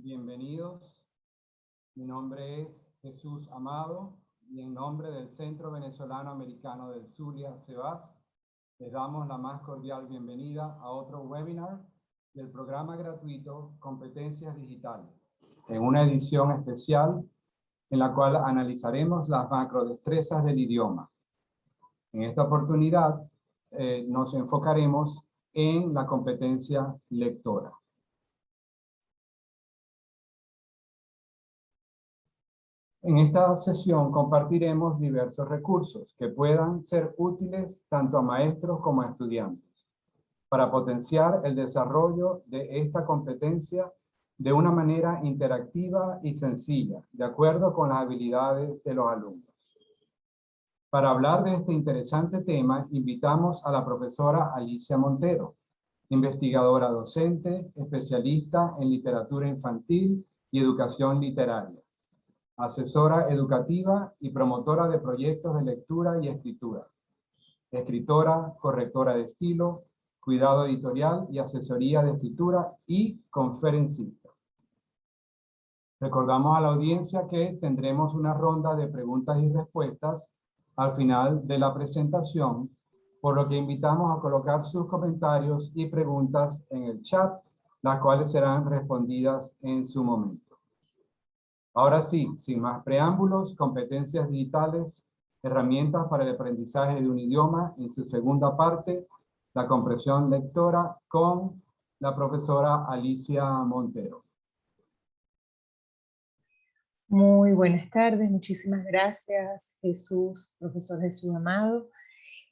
Bienvenidos. Mi nombre es Jesús Amado y en nombre del Centro Venezolano Americano del Zulia, CEVAS, les damos la más cordial bienvenida a otro webinar del programa gratuito Competencias Digitales, en una edición especial en la cual analizaremos las macrodestrezas del idioma. En esta oportunidad nos enfocaremos en la competencia lectora. En esta sesión compartiremos diversos recursos que puedan ser útiles tanto a maestros como a estudiantes para potenciar el desarrollo de esta competencia de una manera interactiva y sencilla, de acuerdo con las habilidades de los alumnos. Para hablar de este interesante tema, invitamos a la profesora Alicia Montero, investigadora docente, especialista en literatura infantil y educación literaria, asesora educativa y promotora de proyectos de lectura y escritura, escritora, correctora de estilo, cuidado editorial y asesoría de escritura y conferencista. Recordamos a la audiencia que tendremos una ronda de preguntas y respuestas al final de la presentación, por lo que invitamos a colocar sus comentarios y preguntas en el chat, las cuales serán respondidas en su momento. Ahora sí, sin más preámbulos, competencias digitales, herramientas para el aprendizaje de un idioma, en su segunda parte, la comprensión lectora, con la profesora Alicia Montero. Muy buenas tardes, muchísimas gracias profesor Jesús Amado.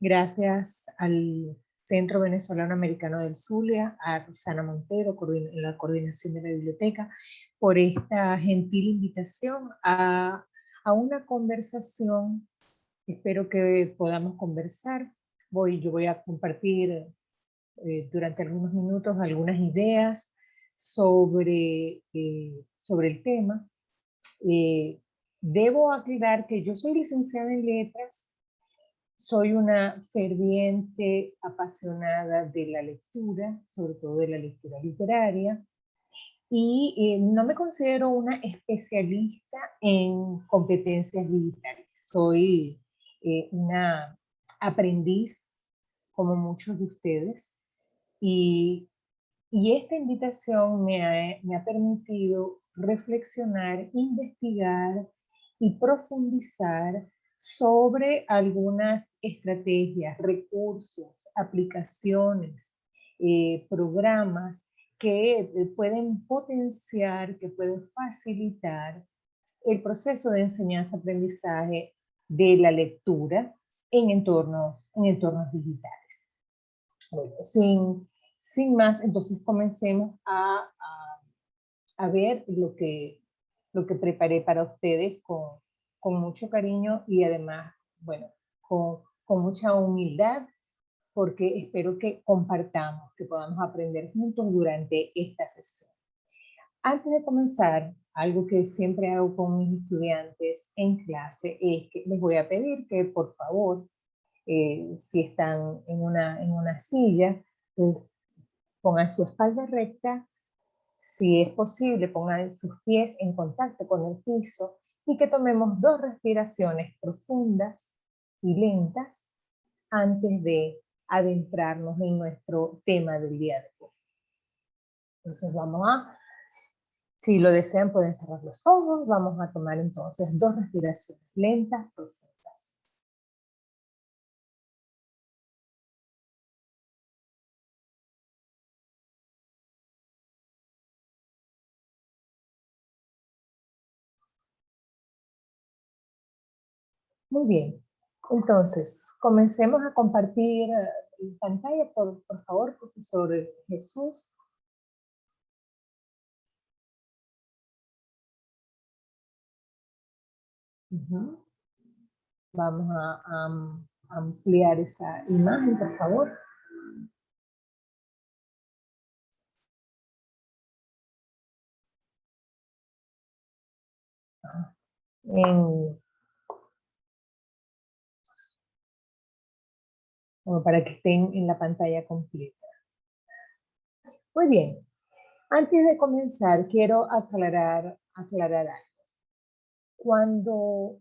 Gracias al Centro Venezolano Americano del Zulia, a Rosana Montero, en la coordinación de la biblioteca, por esta gentil invitación a una conversación. Espero que podamos conversar. Yo voy a compartir durante algunos minutos algunas ideas sobre el tema. Debo aclarar que yo soy licenciada en letras, soy una ferviente apasionada de la lectura, sobre todo de la lectura literaria, y no me considero una especialista en competencias digitales. Soy una aprendiz, como muchos de ustedes, y esta invitación me ha permitido reflexionar, investigar y profundizar sobre algunas estrategias, recursos, aplicaciones, programas que pueden potenciar, que pueden facilitar el proceso de enseñanza-aprendizaje de la lectura en entornos digitales. Bueno, sin más, entonces comencemos a ver lo que preparé para ustedes con mucho cariño y además, bueno, con mucha humildad, porque espero que compartamos, que podamos aprender juntos durante esta sesión. Antes de comenzar, algo que siempre hago con mis estudiantes en clase es que les voy a pedir que, por favor, si están en una silla, pues, pongan su espalda recta, si es posible, pongan sus pies en contacto con el piso y que tomemos 2 respiraciones profundas y lentas antes de adentrarnos en nuestro tema del día de hoy. Entonces si lo desean pueden cerrar los ojos, vamos a tomar entonces 2 respiraciones lentas, profundas. Muy bien, entonces comencemos a compartir pantalla, por favor, profesor Jesús. Vamos a ampliar esa imagen, por favor. Como para que estén en la pantalla completa. Muy bien. Antes de comenzar, quiero aclarar algo. Cuando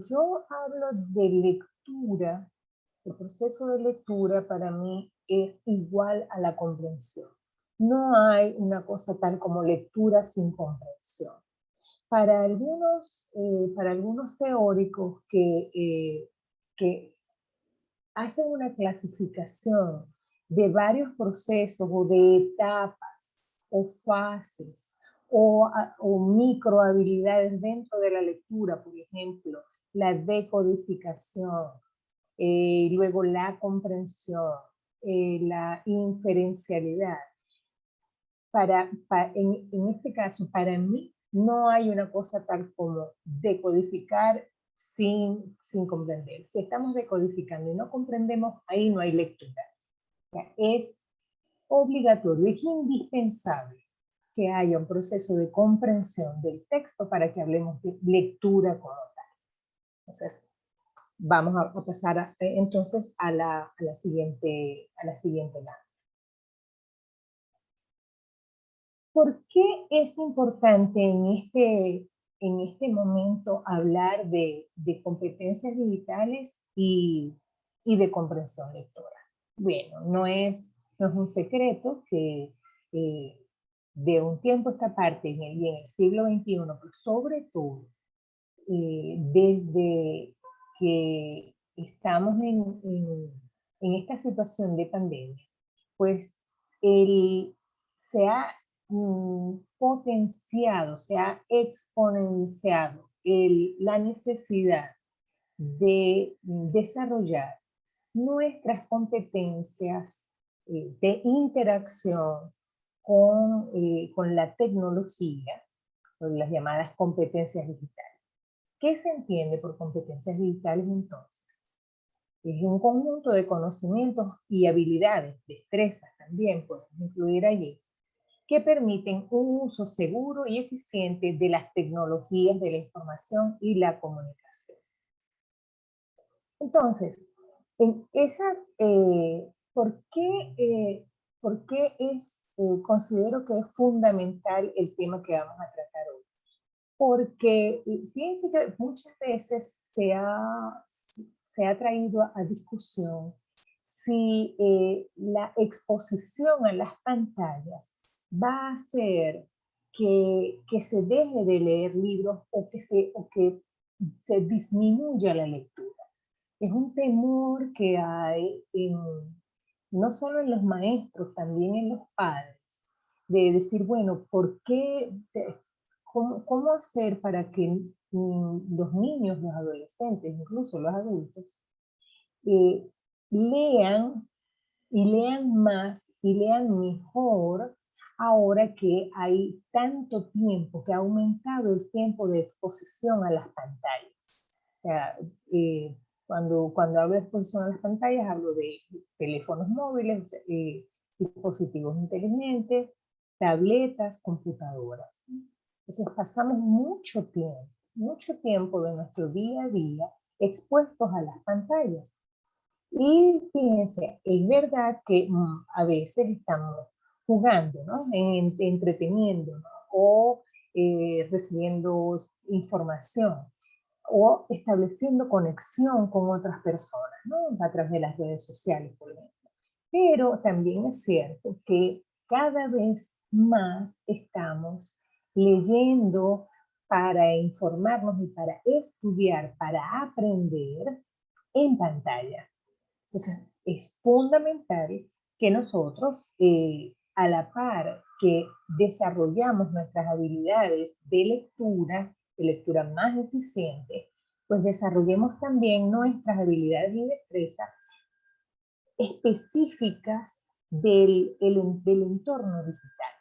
yo hablo de lectura, el proceso de lectura para mí es igual a la comprensión. No hay una cosa tal como lectura sin comprensión. Para algunos teóricos que hacen una clasificación de varios procesos o de etapas o fases o micro habilidades dentro de la lectura, por ejemplo, la decodificación, luego la comprensión, la inferencialidad. En este caso, para mí, no hay una cosa tal como decodificar sin comprender. Si estamos decodificando y no comprendemos, ahí no hay lectura. O sea, es obligatorio, es indispensable que haya un proceso de comprensión del texto para que hablemos de lectura como tal. Entonces, vamos a pasar entonces a la siguiente lámina. ¿Por qué es importante en este momento hablar de competencias digitales y de comprensión lectora? Bueno, no es un secreto que de un tiempo a esta parte, y en el siglo XXI, pero sobre todo desde que estamos en esta situación de pandemia, pues se ha potenciado, se ha exponenciado la necesidad de desarrollar nuestras competencias de interacción con la tecnología, las llamadas competencias digitales. ¿Qué se entiende por competencias digitales entonces? Es un conjunto de conocimientos y habilidades, destrezas también podemos incluir allí, que permiten un uso seguro y eficiente de las tecnologías de la información y la comunicación. Entonces, en esas, ¿por qué considero que es fundamental el tema que vamos a tratar hoy? Porque fíjense que muchas veces se ha traído a discusión si la exposición a las pantallas va a hacer que se deje de leer libros o que se disminuya la lectura. Es un temor que hay no solo en los maestros, también en los padres, de decir, bueno, ¿por qué? ¿Cómo hacer para que los niños, los adolescentes, incluso los adultos, eh, lean y lean más y lean mejor ahora que hay tanto tiempo, que ha aumentado el tiempo de exposición a las pantallas? O sea, cuando hablo de exposición a las pantallas, hablo de teléfonos móviles, dispositivos inteligentes, tabletas, computadoras. Entonces pasamos mucho tiempo de nuestro día a día expuestos a las pantallas. Y fíjense, es verdad que a veces estamos jugando, ¿no? Entreteniéndonos o recibiendo información o estableciendo conexión con otras personas, ¿no? A través de las redes sociales, por ejemplo. Pero también es cierto que cada vez más estamos leyendo para informarnos y para estudiar, para aprender en pantalla. Entonces, es fundamental que nosotros, a la par que desarrollamos nuestras habilidades de lectura más eficiente, pues desarrollemos también nuestras habilidades y destrezas específicas del entorno digital.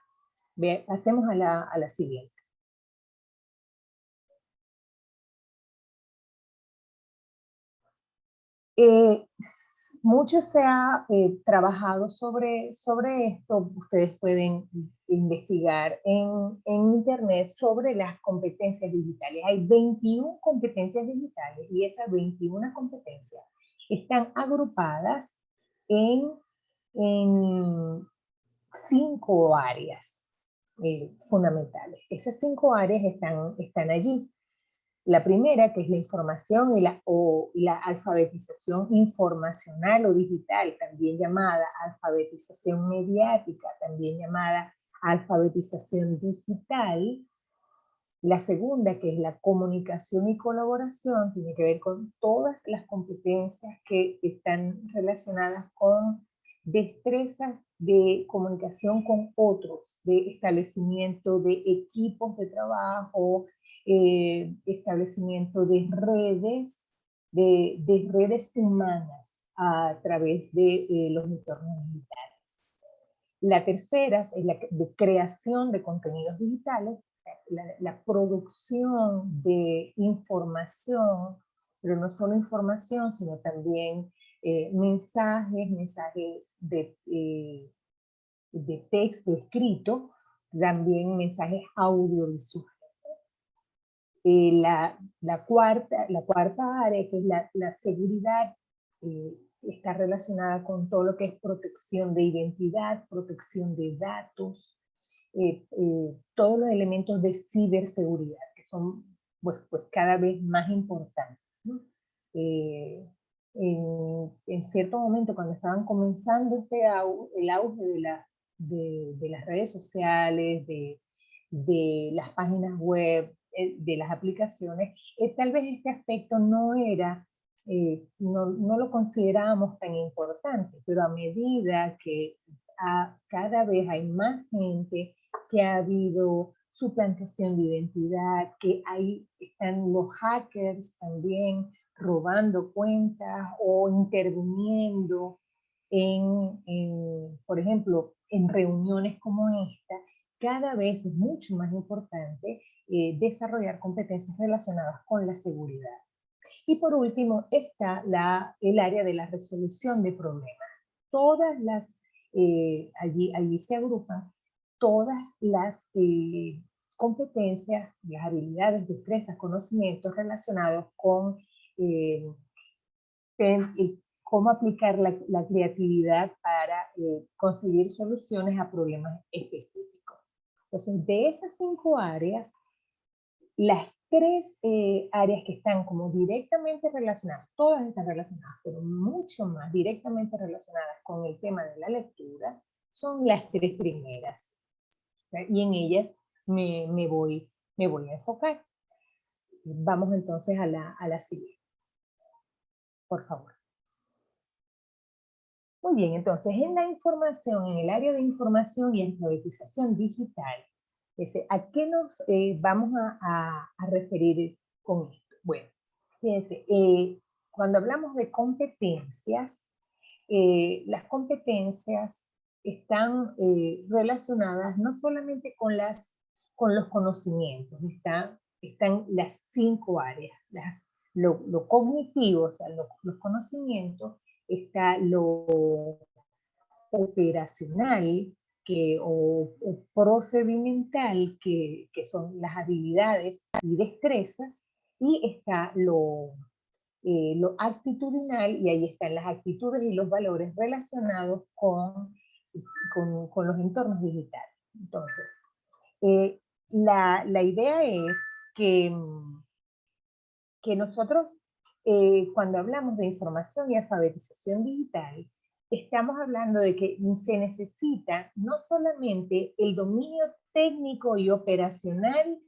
Pasemos a la siguiente. Mucho se ha trabajado sobre esto. Ustedes pueden investigar en internet sobre las competencias digitales. Hay 21 competencias digitales y esas 21 competencias están agrupadas en 5 áreas fundamentales. Esas 5 áreas están allí. La primera, que es la información y la alfabetización informacional o digital, también llamada alfabetización mediática, también llamada alfabetización digital. La segunda, que es la comunicación y colaboración, tiene que ver con todas las competencias que están relacionadas con destrezas de comunicación con otros, de establecimiento de equipos de trabajo, establecimiento de redes humanas a través de los entornos digitales. La tercera es la de creación de contenidos digitales, la producción de información, pero no solo información, sino también mensajes de texto escrito, también mensajes audiovisuales. La cuarta área, que es la seguridad, está relacionada con todo lo que es protección de identidad, protección de datos, todos los elementos de ciberseguridad, que son pues cada vez más importantes, ¿no? En cierto momento, cuando estaban comenzando el auge de las redes sociales, de las páginas web, de las aplicaciones, tal vez este aspecto no lo considerábamos tan importante, pero a medida que cada vez hay más gente, que ha habido suplantación de identidad, que ahí están los hackers también robando cuentas o interviniendo por ejemplo, en reuniones como esta. Cada vez es mucho más importante desarrollar competencias relacionadas con la seguridad. Y por último está el área de la resolución de problemas. Todas allí se agrupan todas las competencias, las habilidades, destrezas, conocimientos relacionados con cómo aplicar la creatividad para conseguir soluciones a problemas específicos. Entonces, de esas 5 áreas, las 3 áreas que están como directamente relacionadas, todas están relacionadas, pero mucho más directamente relacionadas con el tema de la lectura, son las 3 primeras. Y en ellas me voy a enfocar. Vamos entonces a la siguiente. Por favor. Muy bien, entonces en en el área de información y alfabetización digital, ¿a qué nos vamos a referir con esto? Bueno, fíjense, cuando hablamos de competencias, las competencias están relacionadas no solamente con los conocimientos, están las 5 áreas, lo cognitivo, o sea, los conocimientos, está lo operacional o procedimental, que son las habilidades y destrezas, y está lo actitudinal, y ahí están las actitudes y los valores relacionados con los entornos digitales. Entonces, la idea es que nosotros, cuando hablamos de información y alfabetización digital, estamos hablando de que se necesita no solamente el dominio técnico y operacional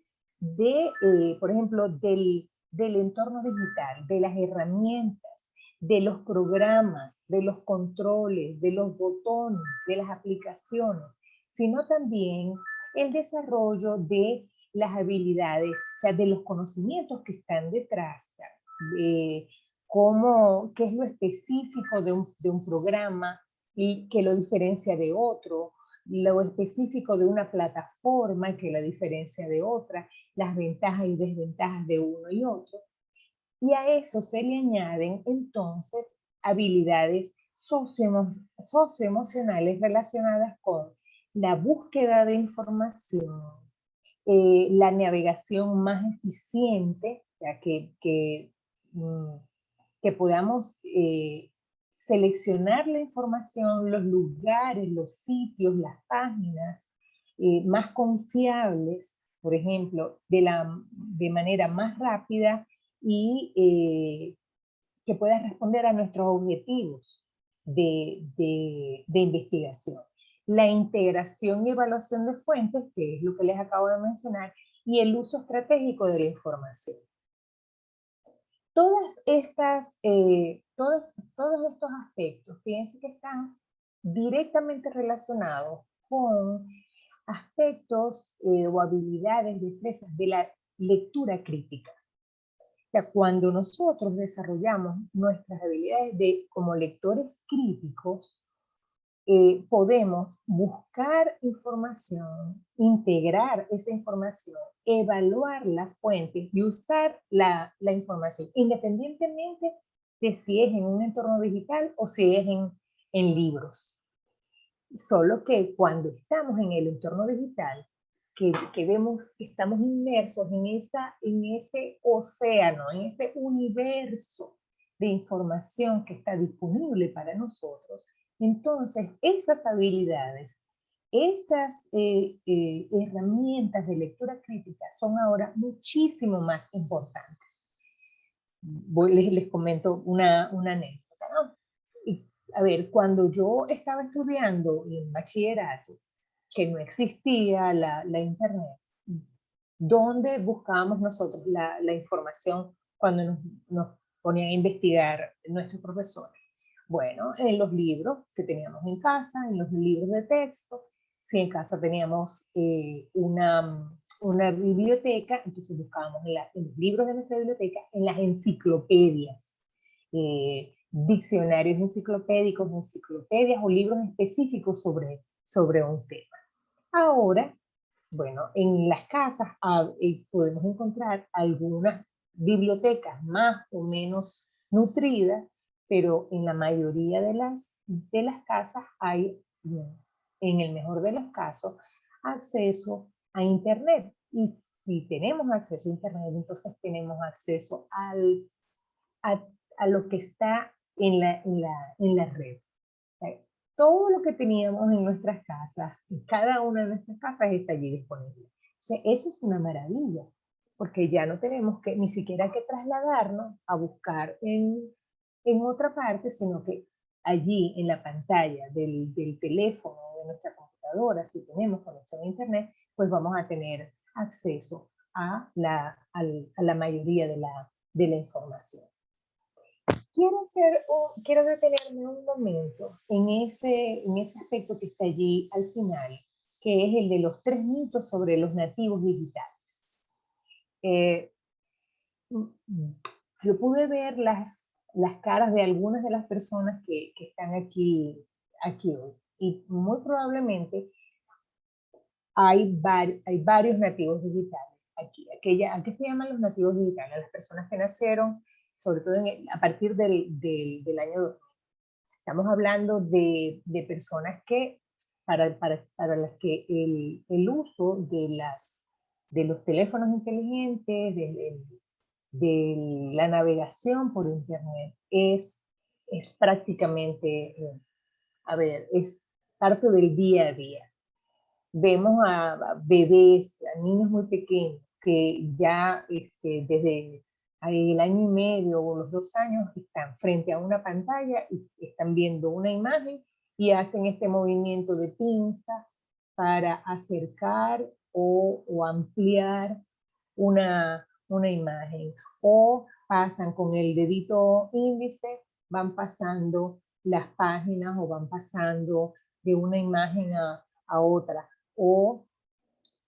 por ejemplo, del entorno digital, de las herramientas, de los programas, de los controles, de los botones, de las aplicaciones, sino también el desarrollo de las habilidades, o sea, de los conocimientos que están detrás, qué es lo específico de un programa y que lo diferencia de otro, lo específico de una plataforma que la diferencia de otra, las ventajas y desventajas de uno y otro. Y a eso se le añaden entonces habilidades socioemocionales relacionadas con la búsqueda de información, la navegación más eficiente, ya que podamos seleccionar la información, los lugares, los sitios, las páginas más confiables, por ejemplo, de manera más rápida y que pueda responder a nuestros objetivos de investigación. La integración y evaluación de fuentes, que es lo que les acabo de mencionar, y el uso estratégico de la información. Todos estos aspectos, fíjense que están directamente relacionados con aspectos o habilidades, destrezas de la lectura crítica. O sea, cuando nosotros desarrollamos nuestras habilidades como lectores críticos, podemos buscar información, integrar esa información, evaluar las fuentes y usar la información, independientemente de si es en un entorno digital o si es en libros. Solo que cuando estamos en el entorno digital, que vemos que estamos inmersos en ese océano, en ese universo de información que está disponible para nosotros, entonces esas habilidades, esas herramientas de lectura crítica son ahora muchísimo más importantes. Les comento una anécdota, ¿no? A ver, cuando yo estaba estudiando en bachillerato, que no existía la internet, ¿dónde buscábamos nosotros la información cuando nos ponían a investigar nuestros profesores? Bueno, en los libros que teníamos en casa, en los libros de texto. Si en casa teníamos una biblioteca, entonces buscábamos en los libros de nuestra biblioteca, en las enciclopedias, diccionarios enciclopédicos, enciclopedias o libros específicos sobre un tema. Ahora, bueno, en las casas podemos encontrar algunas bibliotecas más o menos nutridas, pero en la mayoría de las casas hay, en el mejor de los casos, acceso a Internet. Y si tenemos acceso a Internet, entonces tenemos acceso a lo que está en la red. Todo lo que teníamos en nuestras casas, en cada una de nuestras casas está allí disponible. O sea, eso es una maravilla, porque ya no tenemos ni siquiera que trasladarnos a buscar en otra parte, sino que allí en la pantalla del teléfono, de nuestra computadora, si tenemos conexión a Internet, pues vamos a tener acceso a la mayoría de la información. Quiero detenerme un momento en ese aspecto que está allí al final, que es el de los 3 mitos sobre los nativos digitales. Yo pude ver las caras de algunas de las personas que están aquí hoy, y muy probablemente hay varios nativos digitales aquí. ¿A qué se llaman los nativos digitales? Las personas que nacieron sobre todo a partir del año 2000. Estamos hablando de personas que, para las que el uso de los teléfonos inteligentes, de la navegación por Internet, es prácticamente, es parte del día a día. Vemos a bebés, a niños muy pequeños, que ya desde el año y medio o los 2 años están frente a una pantalla y están viendo una imagen y hacen este movimiento de pinza para acercar o ampliar una imagen, o pasan con el dedito índice, van pasando las páginas o van pasando de una imagen a otra, o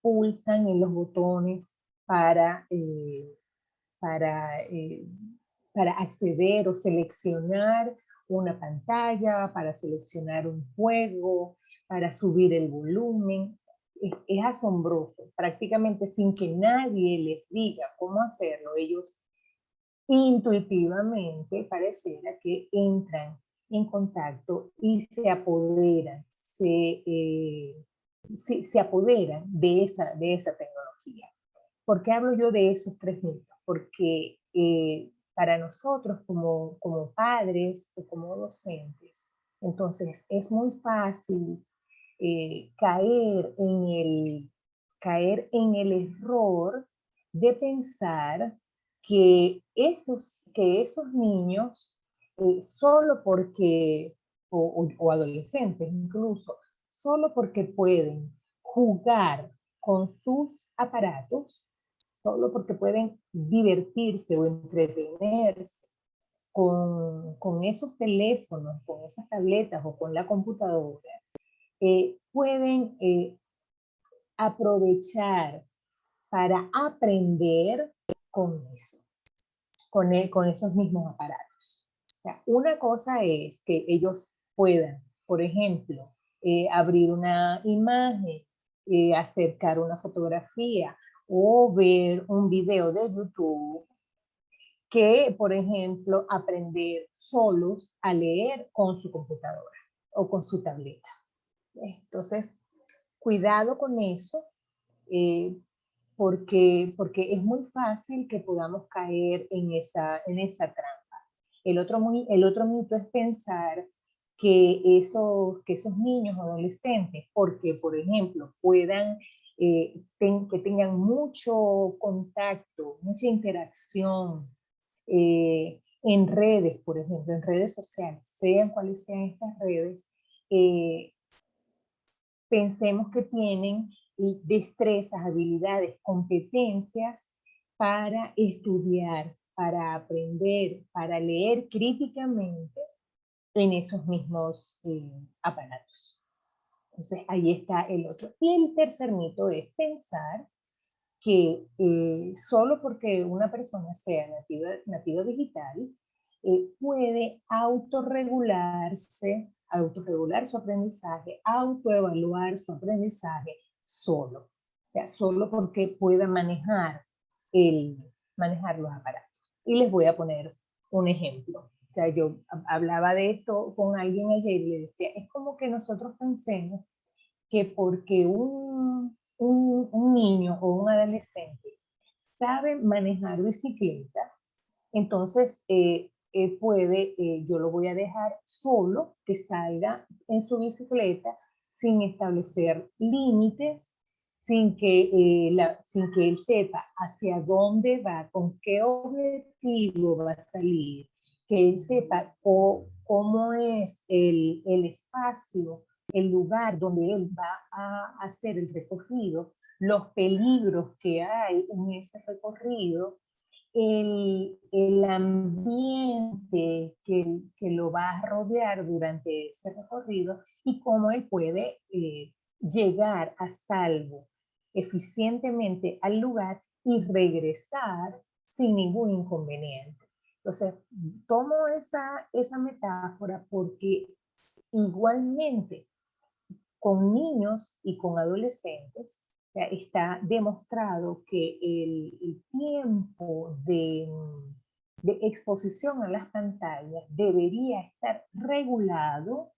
pulsan en los botones para acceder o seleccionar una pantalla, para seleccionar un juego, para subir el volumen. Es asombroso, prácticamente sin que nadie les diga cómo hacerlo, ellos intuitivamente pareciera que entran en contacto y se apoderan, se apoderan de esa tecnología. ¿Por qué hablo yo de esos 3 mitos? Porque para nosotros como padres o como docentes. Entonces, es muy fácil caer en el error de pensar que esos niños, solo porque, o adolescentes incluso, solo porque pueden jugar con sus aparatos, solo porque pueden divertirse o entretenerse con esos teléfonos, con esas tabletas o con la computadora, pueden aprovechar para aprender con eso, con esos mismos aparatos. O sea, una cosa es que ellos puedan, por ejemplo, abrir una imagen, acercar una fotografía o ver un video de YouTube, que, por ejemplo, aprender solos a leer con su computadora o con su tableta. Entonces, cuidado con eso, eh, porque es muy fácil que podamos caer en esa trampa. El otro mito es pensar que esos niños o adolescentes, porque, por ejemplo, que tengan mucho contacto, mucha interacción en redes, por ejemplo, en redes sociales, sean cuales sean estas redes, pensemos que tienen destrezas, habilidades, competencias para estudiar, para aprender, para leer críticamente en esos mismos aparatos. Entonces, ahí está el otro. Y el tercer mito es pensar que solo porque una persona sea nativa digital, puede autorregular su aprendizaje, autoevaluar su aprendizaje solo. O sea, solo porque pueda manejar los aparatos. Y les voy a poner un ejemplo. O sea, yo hablaba de esto con alguien ayer y le decía, es como que nosotros pensemos que porque un niño o un adolescente sabe manejar bicicleta, entonces yo lo voy a dejar solo, que salga en su bicicleta sin establecer límites, sin que él sepa hacia dónde va, con qué objetivo va a salir, que él sepa cómo es el espacio, el lugar donde él va a hacer el recorrido, los peligros que hay en ese recorrido, el ambiente que lo va a rodear durante ese recorrido y cómo él puede llegar a salvo eficientemente al lugar y regresar sin ningún inconveniente. Entonces, tomo esa metáfora porque igualmente con niños y con adolescentes está demostrado que el tiempo de exposición a las pantallas debería estar regulado,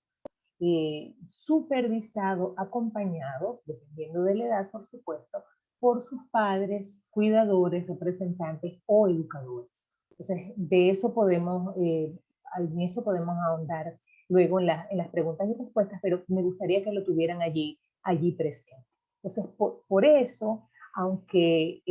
supervisado, acompañado, dependiendo de la edad, por supuesto, por sus padres, cuidadores, representantes o educadores. Entonces, en eso podemos ahondar luego en las preguntas y respuestas, pero me gustaría que lo tuvieran allí presente. Entonces, por eso, aunque,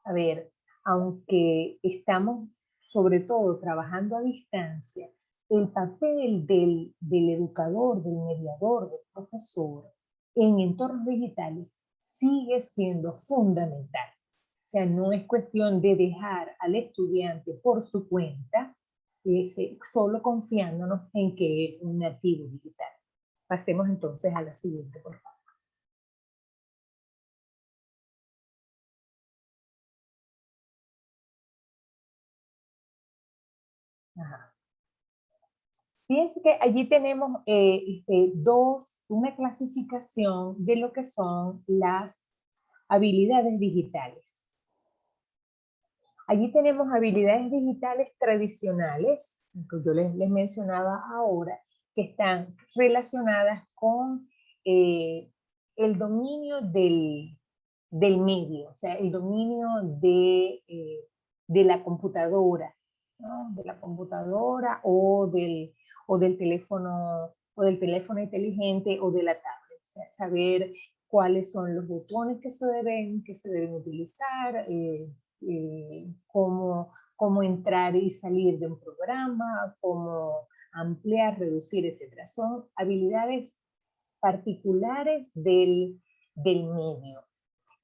a ver, aunque estamos sobre todo trabajando a distancia, el papel del educador, del mediador, del profesor en entornos digitales sigue siendo fundamental. O sea, no es cuestión de dejar al estudiante por su cuenta, solo confiándonos en que es un nativo digital. Pasemos entonces a la siguiente, por favor. Ajá. Fíjense que allí tenemos una clasificación de lo que son las habilidades digitales. Allí tenemos habilidades digitales tradicionales, que yo les mencionaba ahora, que están relacionadas con el dominio del medio, o sea, el dominio de la computadora, ¿no? De la computadora o del teléfono inteligente o de la tablet. O sea, saber cuáles son los botones que se deben utilizar, cómo entrar y salir de un programa, cómo ampliar, reducir, etc. Son habilidades particulares del medio.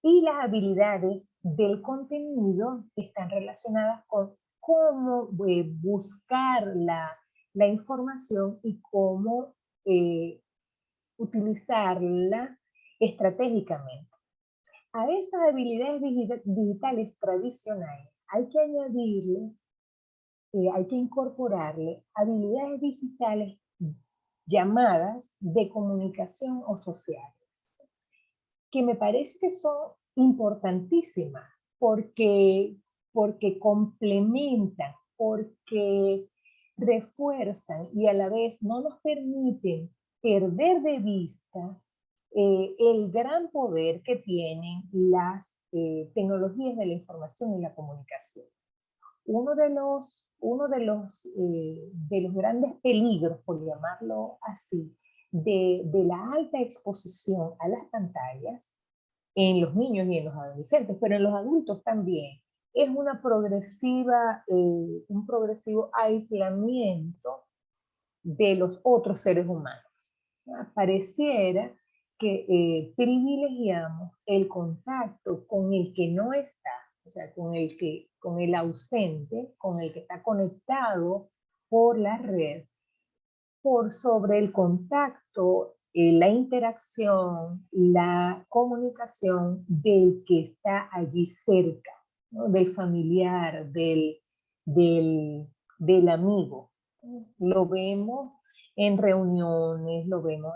Y las habilidades del contenido están relacionadas con cómo buscar la información y cómo utilizarla estratégicamente. A esas habilidades digitales tradicionales hay que añadirle, hay que incorporarle habilidades digitales llamadas de comunicación o sociales, que me parece que son importantísimas porque complementan, porque refuerzan y a la vez no nos permiten perder de vista el gran poder que tienen las tecnologías de la información y la comunicación. Uno de los grandes peligros, por llamarlo así, de la alta exposición a las pantallas en los niños y en los adolescentes, pero en los adultos también, es un progresivo aislamiento de los otros seres humanos. Pareciera que privilegiamos el contacto con el que no está, o sea, con el ausente, con el que está conectado por la red, por sobre el contacto, la interacción, la comunicación del que está allí cerca, ¿no? Del familiar, del amigo. Lo vemos en reuniones, lo vemos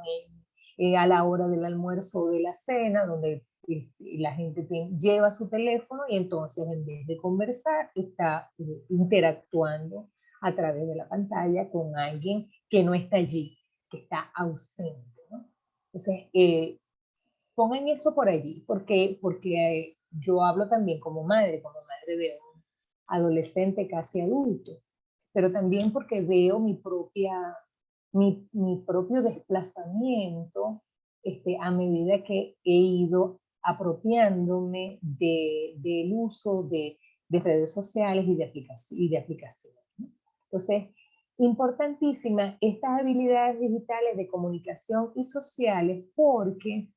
a la hora del almuerzo o de la cena, donde la gente lleva su teléfono y entonces en vez de conversar está interactuando a través de la pantalla con alguien que no está allí, que está ausente, ¿no? Entonces, pongan eso por allí, porque yo hablo también como madre de un adolescente casi adulto, pero también porque veo mi propio desplazamiento a medida que he ido apropiándome del uso de redes sociales y de aplicaciones, ¿no? Entonces, importantísimas estas habilidades digitales de comunicación y sociales porque,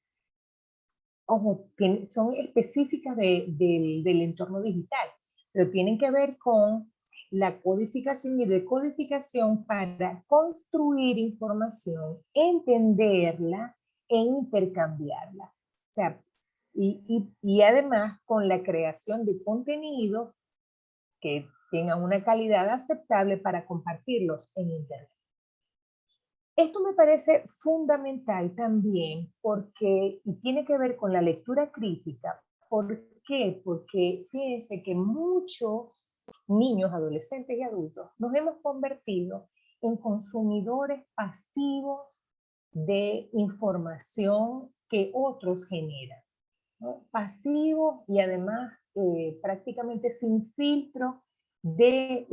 ojo, son específicas del entorno digital, pero tienen que ver con la codificación y decodificación para construir información, entenderla e intercambiarla. O sea, y además con la creación de contenidos que tengan una calidad aceptable para compartirlos en Internet. Esto me parece fundamental también porque, y tiene que ver con la lectura crítica. ¿Por qué? Porque fíjense que muchos niños, adolescentes y adultos nos hemos convertido en consumidores pasivos de información que otros generan, ¿no? Pasivos y además prácticamente sin filtro de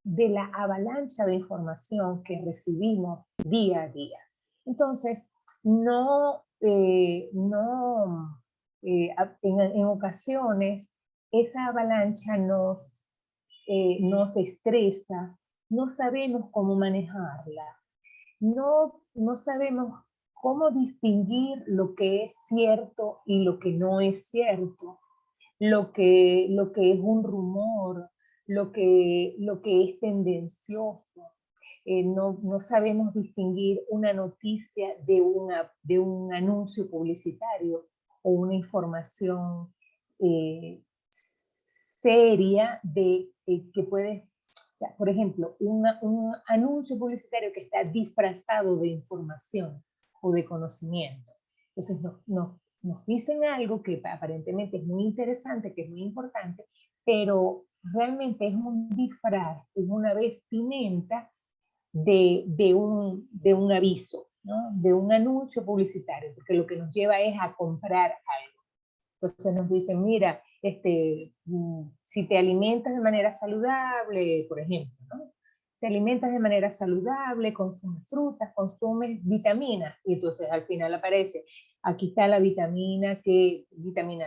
la avalancha de información que recibimos día a día. Entonces, en ocasiones esa avalancha nos estresa, no sabemos cómo manejarla, no sabemos cómo distinguir lo que es cierto y lo que no es cierto, lo que es un rumor, lo que es tendencioso. No sabemos distinguir una noticia de un anuncio publicitario o una información seria que puede, o sea, por ejemplo, un anuncio publicitario que está disfrazado de información o de conocimiento. Entonces nos dicen algo que aparentemente es muy interesante, que es muy importante, pero realmente es un disfraz, es una vestimenta de un aviso, ¿no? De un anuncio publicitario, porque lo que nos lleva es a comprar algo. Entonces nos dicen, mira, si te alimentas de manera saludable, por ejemplo, ¿no? Te alimentas de manera saludable, consumes frutas, consumes vitaminas, y entonces al final aparece, aquí está la vitamina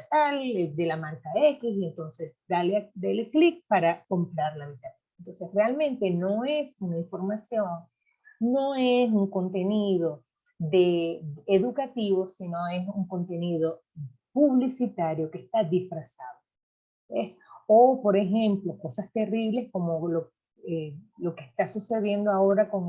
tal, de la marca X, y entonces dale clic para comprar la vitamina. Entonces realmente no es una información, no es un contenido educativo, sino es un contenido publicitario que está disfrazado. O, por ejemplo, cosas terribles como lo que está sucediendo ahora con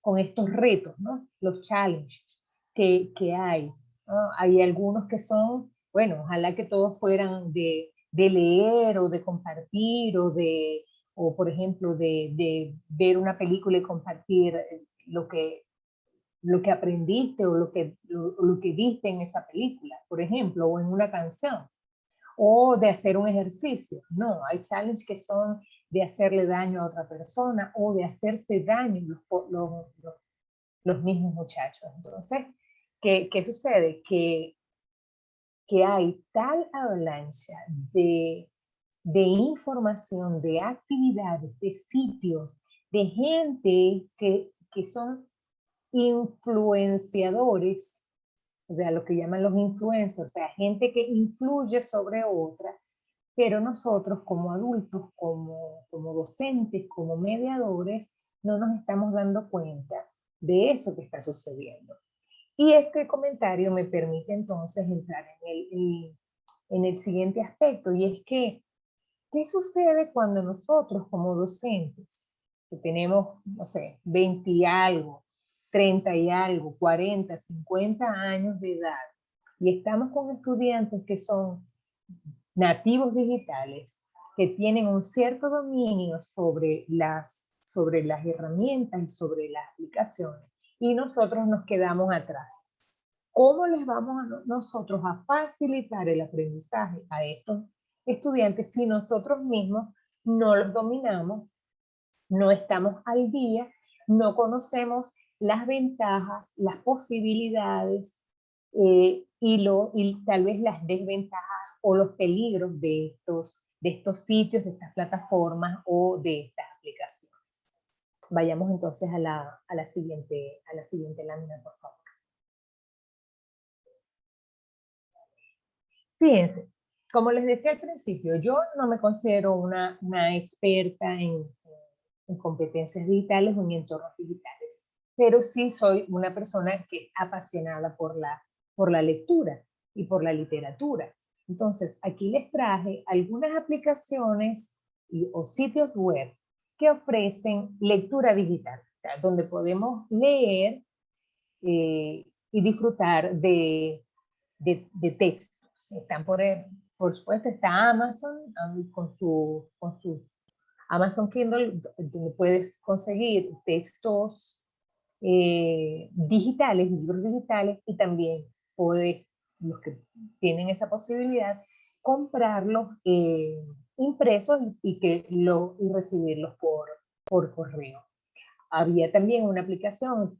con estos retos, ¿no? Los challenges que hay, ¿no? Hay algunos que son, bueno, ojalá que todos fueran de leer o de compartir o por ejemplo, de ver una película y compartir lo que aprendiste o lo que viste en esa película, por ejemplo, o en una canción, o de hacer un ejercicio. No, hay challenges que son de hacerle daño a otra persona o de hacerse daño los mismos muchachos. Entonces, ¿qué sucede? Que hay tal avalancha de información, de actividades, de sitios, de gente que son influenciadores, o sea, lo que llaman los influencers, o sea, gente que influye sobre otra, pero nosotros como adultos, como docentes, como mediadores, no nos estamos dando cuenta de eso que está sucediendo. Y este comentario me permite entonces entrar en el siguiente aspecto, y es que, ¿qué sucede cuando nosotros como docentes, que tenemos, no sé, 20 y algo, 30 y algo, 40, 50 años de edad, y estamos con estudiantes que son nativos digitales, que tienen un cierto dominio sobre las herramientas y sobre las aplicaciones, y nosotros nos quedamos atrás? ¿Cómo les vamos nosotros a facilitar el aprendizaje a estos estudiantes si nosotros mismos no los dominamos, no estamos al día, no conocemos las ventajas, las posibilidades y tal vez las desventajas o los peligros de estos sitios, de estas plataformas o de estas aplicaciones? Vayamos entonces a la siguiente lámina, por favor. Fíjense, como les decía al principio, yo no me considero una experta en competencias digitales o en entornos digitales, pero sí soy una persona que es apasionada por la lectura y por la literatura. Entonces, aquí les traje algunas aplicaciones o sitios web que ofrecen lectura digital, o sea, donde podemos leer y disfrutar de textos. Están por supuesto, está Amazon con su Amazon Kindle, donde puedes conseguir textos digitales, libros digitales, y también puedes, los que tienen esa posibilidad, comprarlos impresos y recibirlos por correo. Había también una aplicación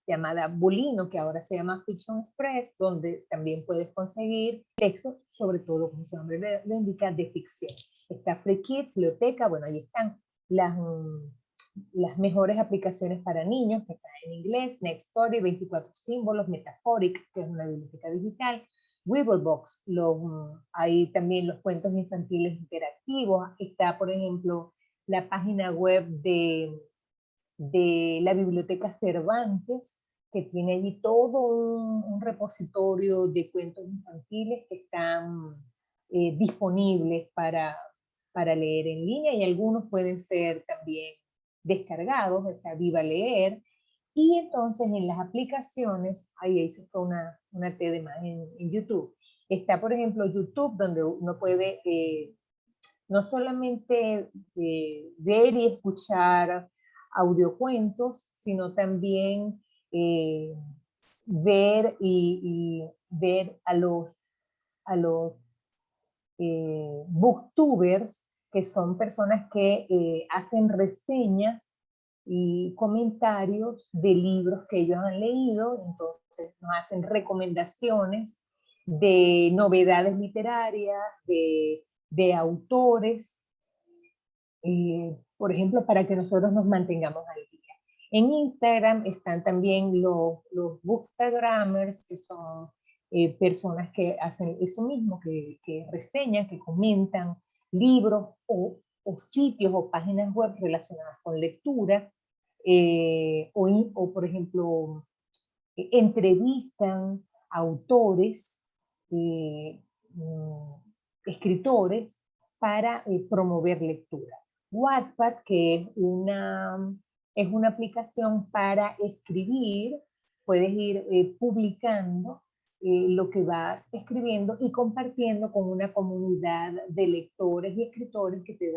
llamada Bulino, que ahora se llama Fiction Express, donde también puedes conseguir textos, sobre todo, como su nombre lo indica, de ficción. Está Free Kids, Leoteca, bueno, ahí están las mejores aplicaciones para niños, que están en inglés, Next Story, 24 símbolos, Metaphoric, que es una biblioteca digital, Wibblebox, hay también los cuentos infantiles interactivos. Está, por ejemplo, la página web de la Biblioteca Cervantes, que tiene allí todo un repositorio de cuentos infantiles que están disponibles para leer en línea, y algunos pueden ser también descargados. Está Viva Leer. Y entonces en las aplicaciones, ahí se fue una T de más en YouTube. Está, por ejemplo, YouTube, donde uno puede no solamente ver y escuchar audiocuentos, sino también ver ver a los booktubers, que son personas que hacen reseñas y comentarios de libros que ellos han leído. Entonces nos hacen recomendaciones de novedades literarias, de autores, por ejemplo, para que nosotros nos mantengamos al día. En Instagram están también los bookstagrammers, que son personas que hacen eso mismo, que reseñan, que comentan libros o sitios o páginas web relacionadas con lectura, o por ejemplo, entrevistan autores, escritores, para promover lectura. Wattpad, que es una aplicación para escribir, puedes ir publicando lo que vas escribiendo y compartiendo con una comunidad de lectores y escritores que te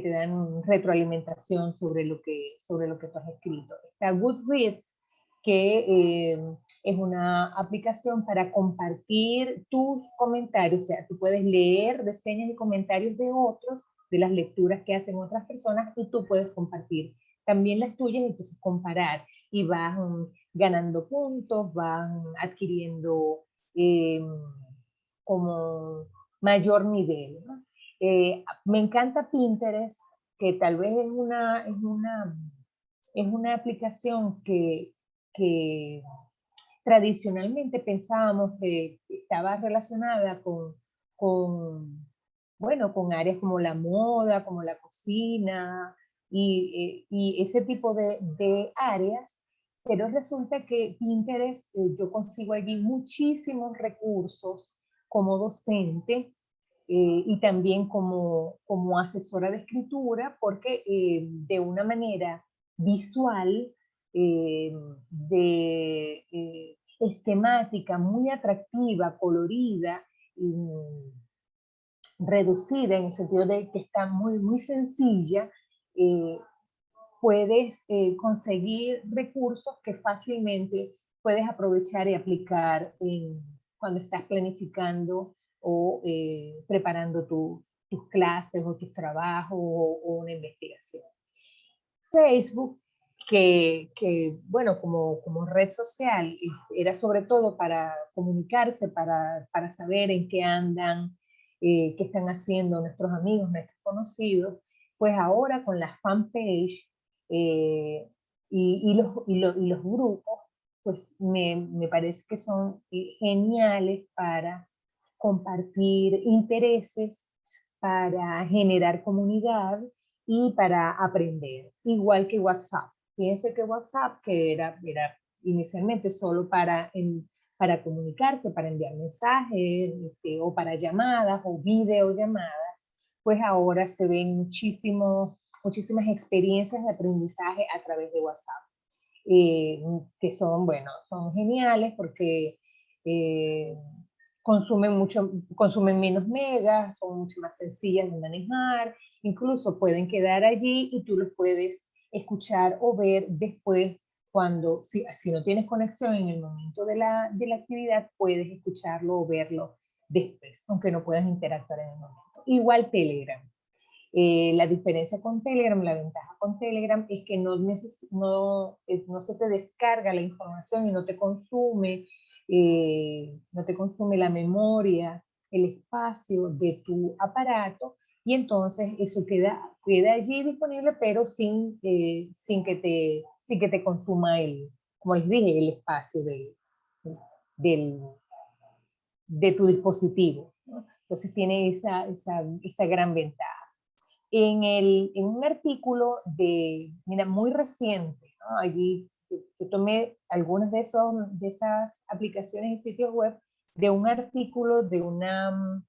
dan retroalimentación sobre lo que tú has escrito. Está Goodreads, que es una aplicación para compartir tus comentarios. O sea, tú puedes leer reseñas y comentarios de otros, de las lecturas que hacen otras personas, y tú puedes compartir también las tuyas, y entonces comparar, y vas ganando puntos, vas adquiriendo como mayor nivel, ¿no? Me encanta Pinterest, que tal vez es una aplicación que tradicionalmente pensábamos que estaba relacionada bueno, con áreas como la moda, como la cocina, y ese tipo de áreas, pero resulta que Pinterest, yo consigo allí muchísimos recursos como docente, y también como asesora de escritura, porque de una manera visual, eh, esquemática, muy atractiva, colorida, reducida en el sentido de que está muy, muy sencilla, eh, puedes conseguir recursos que fácilmente puedes aprovechar y aplicar cuando estás planificando o preparando tus clases o tus trabajos o una investigación. Facebook, bueno, como red social, era sobre todo para comunicarse, para saber en qué andan, qué están haciendo nuestros amigos, nuestros conocidos. Pues ahora con la fanpage y los grupos, pues me parece que son geniales para compartir intereses, para generar comunidad y para aprender, igual que WhatsApp. Fíjense que WhatsApp, que era inicialmente solo para comunicarse, para enviar mensajes, o para llamadas o videollamadas, pues ahora se ven muchísimas experiencias de aprendizaje a través de WhatsApp, que son, bueno, son geniales porque consumen menos megas, son mucho más sencillas de manejar, incluso pueden quedar allí y tú los puedes escuchar o ver después cuando, si no tienes conexión en el momento de la actividad, puedes escucharlo o verlo después, aunque no puedas interactuar en el momento. Igual Telegram. La diferencia con Telegram, la ventaja con Telegram es que no se te descarga la información y no te consume la memoria, el espacio de tu aparato, y entonces eso queda allí disponible, pero sin que te consuma como les dije, el espacio del, de tu dispositivo, ¿no? Entonces tiene esa gran ventaja. En un artículo mira, muy reciente, ¿no? Allí yo tomé algunas de esas aplicaciones y sitios web de un artículo de una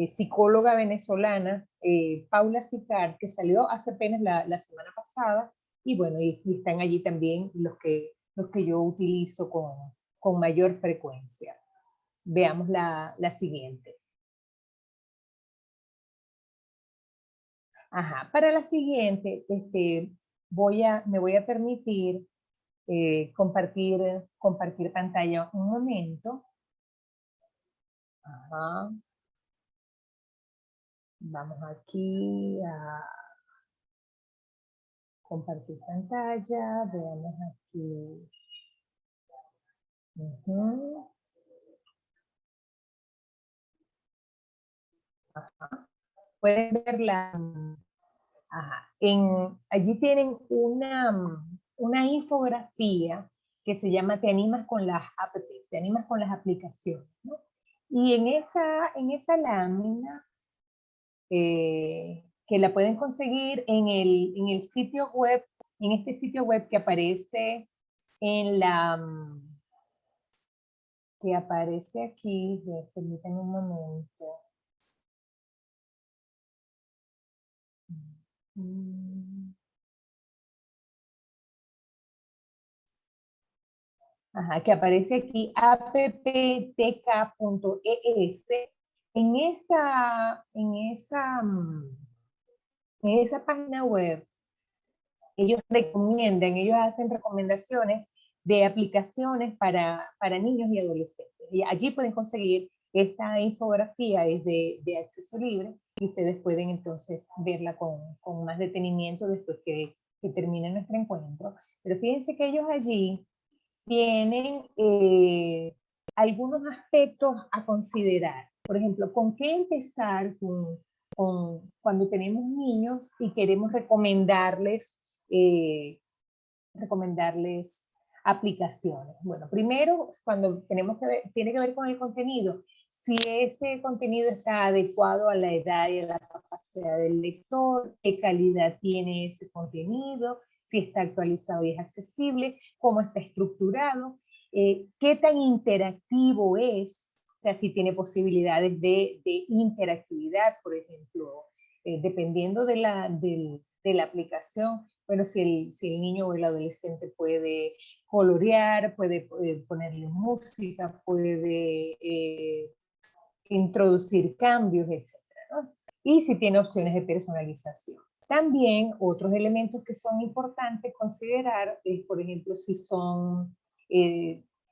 psicóloga venezolana, Paula Sicard, que salió hace apenas la semana pasada, y bueno, y están allí también los que yo utilizo con mayor frecuencia. Veamos la siguiente. Ajá, para la siguiente, me voy a permitir compartir pantalla un momento. Ajá. Vamos aquí a compartir pantalla. Veamos aquí. Pueden ver allí tienen una infografía que se llama Te animas con las apps, te animas con las aplicaciones, ¿no? Y en esa lámina, que la pueden conseguir en el sitio web, en este sitio web que aparece en que aparece aquí, permítanme un momento. Ajá, que aparece aquí apptk.es. En esa página web, ellos hacen recomendaciones de aplicaciones para niños y adolescentes. Y allí pueden conseguir esta infografía, es de acceso libre, y ustedes pueden entonces verla con más detenimiento después que termine nuestro encuentro. Pero fíjense que ellos allí tienen algunos aspectos a considerar. Por ejemplo, ¿con qué empezar cuando tenemos niños y queremos recomendarles aplicaciones? Bueno, primero, cuando tiene que ver con el contenido, si ese contenido está adecuado a la edad y a la capacidad del lector, qué calidad tiene ese contenido, si está actualizado y es accesible, cómo está estructurado, qué tan interactivo es, o sea, si tiene posibilidades de interactividad, por ejemplo, dependiendo de la aplicación. Bueno, si el niño o el adolescente puede colorear, puede ponerle música, puede introducir cambios, etcétera, ¿no? Y si tiene opciones de personalización. También otros elementos que son importantes considerar es, por ejemplo,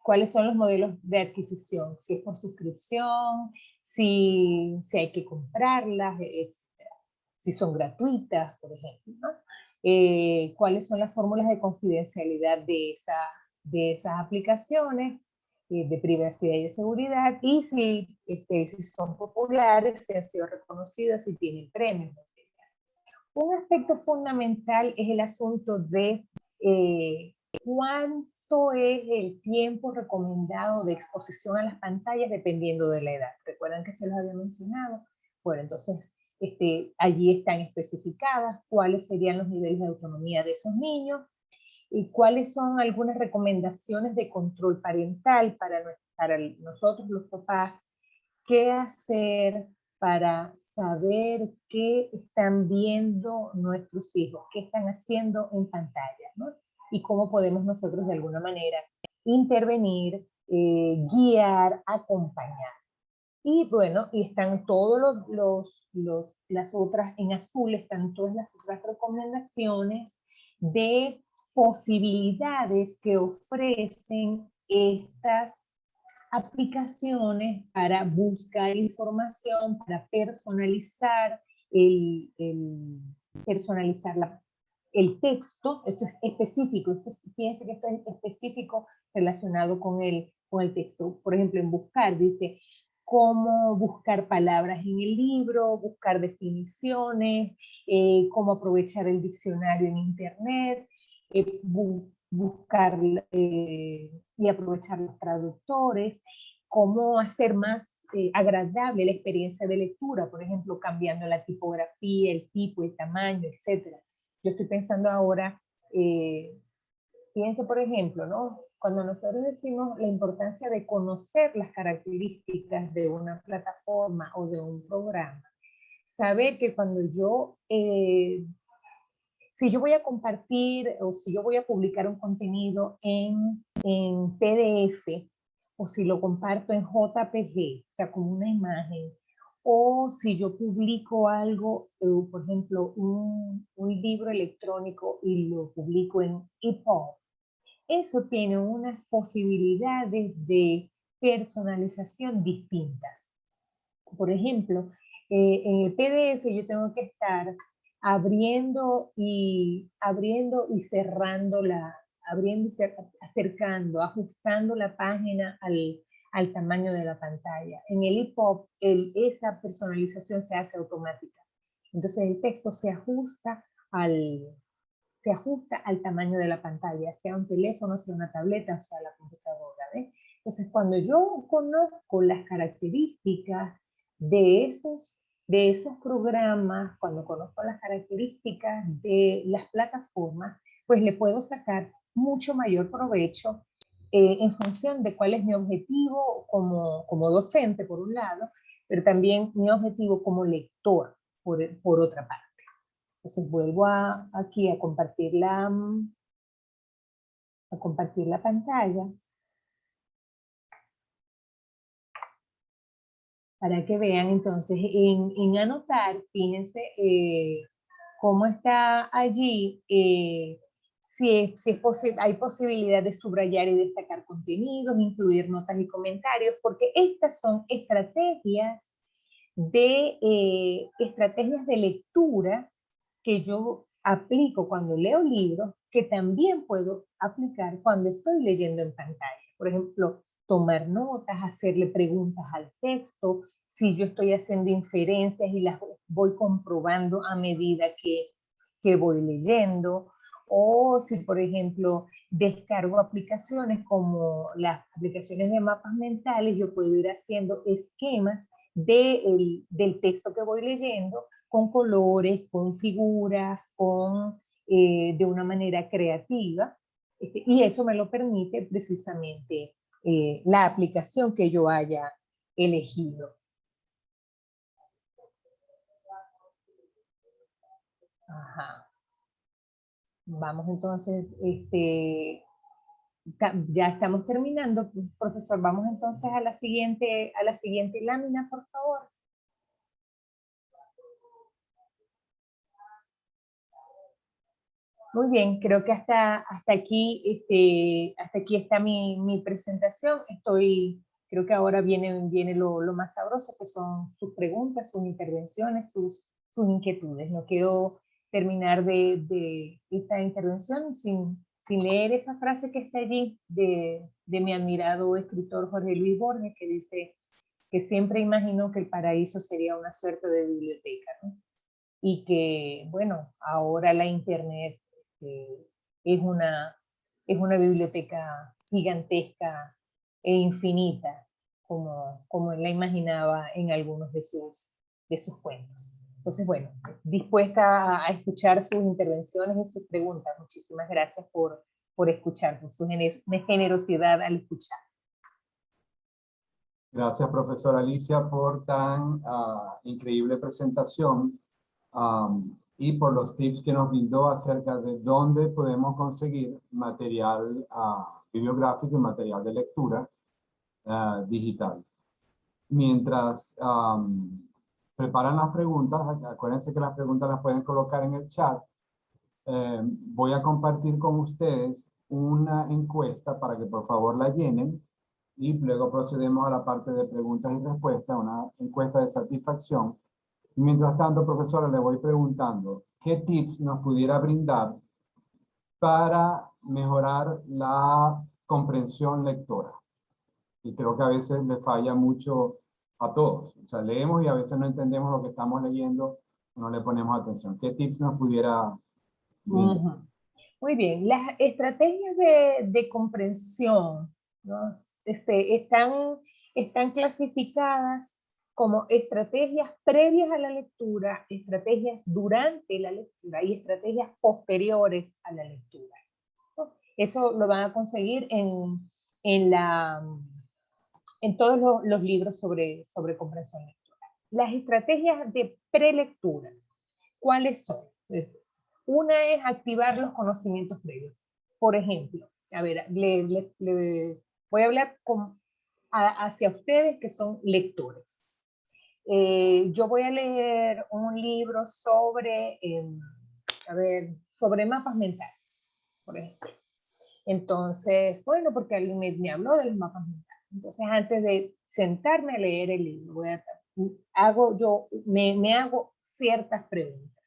cuáles son los modelos de adquisición, si es por suscripción, si hay que comprarlas, etcétera. Si son gratuitas, por ejemplo, ¿no? Cuáles son las fórmulas de confidencialidad de esas aplicaciones, de privacidad y de seguridad, y si son populares, si han sido reconocidas, si tienen premios. Un aspecto fundamental es el asunto de cuánto es el tiempo recomendado de exposición a las pantallas dependiendo de la edad. ¿Recuerdan que se los había mencionado? Bueno, entonces allí están especificadas cuáles serían los niveles de autonomía de esos niños y cuáles son algunas recomendaciones de control parental para nosotros los papás, qué hacer para saber qué están viendo nuestros hijos, qué están haciendo en pantalla, ¿no? Y cómo podemos nosotros de alguna manera intervenir, guiar, acompañar. Y bueno, y están todos las otras, en azul están todas las otras recomendaciones de posibilidades que ofrecen estas aplicaciones para buscar información, para personalizar el texto. Esto es específico, fíjense que esto es específico relacionado con el texto. Por ejemplo, en buscar dice cómo buscar palabras en el libro, buscar definiciones, cómo aprovechar el diccionario en internet, buscar y aprovechar los traductores, cómo hacer más agradable la experiencia de lectura, por ejemplo, cambiando la tipografía, el tipo, el tamaño, etc. Yo estoy pensando ahora, fíjense por ejemplo, ¿no? Cuando nosotros decimos la importancia de conocer las características de una plataforma o de un programa, saber que cuando si yo voy a compartir o si yo voy a publicar un contenido en PDF o si lo comparto en JPG, o sea, como una imagen, o si yo publico algo, por ejemplo, un libro electrónico y lo publico en EPUB, eso tiene unas posibilidades de personalización distintas. Por ejemplo, en el PDF yo tengo que estar abriendo y cerrando acercando, ajustando la página al tamaño de la pantalla. En el EPUB, esa personalización se hace automática. Entonces el texto se ajusta al tamaño de la pantalla, sea un teléfono, sea una tableta, o sea la computadora. ¿Ves? Entonces cuando yo conozco las características de esos programas, cuando conozco las características de las plataformas, pues le puedo sacar mucho mayor provecho en función de cuál es mi objetivo como docente, por un lado, pero también mi objetivo como lector, por otra parte. Entonces vuelvo aquí a compartir la pantalla para que vean entonces en anotar, fíjense cómo está allí, si es hay posibilidad de subrayar y destacar contenidos, incluir notas y comentarios, porque estas son estrategias de lectura que yo aplico cuando leo libros, que también puedo aplicar cuando estoy leyendo en pantalla. Por ejemplo, tomar notas, hacerle preguntas al texto, si yo estoy haciendo inferencias y las voy comprobando a medida que voy leyendo, o si, por ejemplo, descargo aplicaciones como las aplicaciones de mapas mentales, yo puedo ir haciendo esquemas del texto que voy leyendo, con colores, con figuras, de una manera creativa, y eso me lo permite precisamente la aplicación que yo haya elegido. Ajá. Vamos entonces, ya estamos terminando, profesor. Vamos entonces a la siguiente lámina, por favor. Muy bien, creo que hasta aquí está mi presentación. Creo que ahora viene lo más sabroso, que son sus preguntas, sus intervenciones, sus inquietudes. No quiero terminar de esta intervención sin leer esa frase que está allí de mi admirado escritor Jorge Luis Borges, que dice que siempre imaginó que el paraíso sería una suerte de biblioteca, ¿no? Y que, bueno, ahora la Internet es una biblioteca gigantesca e infinita, como él la imaginaba en algunos de sus cuentos. Entonces, bueno, dispuesta a escuchar sus intervenciones y sus preguntas. Muchísimas gracias por escuchar, por su generosidad al escuchar. Gracias, profesora Alicia, por tan increíble presentación y por los tips que nos brindó acerca de dónde podemos conseguir material bibliográfico y material de lectura digital. Mientras preparan las preguntas, acuérdense que las preguntas las pueden colocar en el chat. Voy a compartir con ustedes una encuesta para que por favor la llenen y luego procedemos a la parte de preguntas y respuestas, una encuesta de satisfacción. Y mientras tanto, profesora, le voy preguntando, ¿qué tips nos pudiera brindar para mejorar la comprensión lectora? Y creo que a veces le falla mucho a todos. O sea, leemos y a veces no entendemos lo que estamos leyendo, no le ponemos atención. ¿Qué tips nos pudiera brindar? Muy bien, las estrategias de comprensión, ¿no? Están clasificadas como estrategias previas a la lectura, estrategias durante la lectura y estrategias posteriores a la lectura, ¿no? Eso lo van a conseguir en todos los libros sobre comprensión lectora. Las estrategias de prelectura, ¿cuáles son? Una es activar los conocimientos previos. Por ejemplo, a ver, voy a hablar hacia ustedes que son lectores. Yo voy a leer un libro sobre mapas mentales, por ejemplo. Entonces, bueno, porque alguien me habló de los mapas mentales. Entonces, antes de sentarme a leer el libro, me hago ciertas preguntas.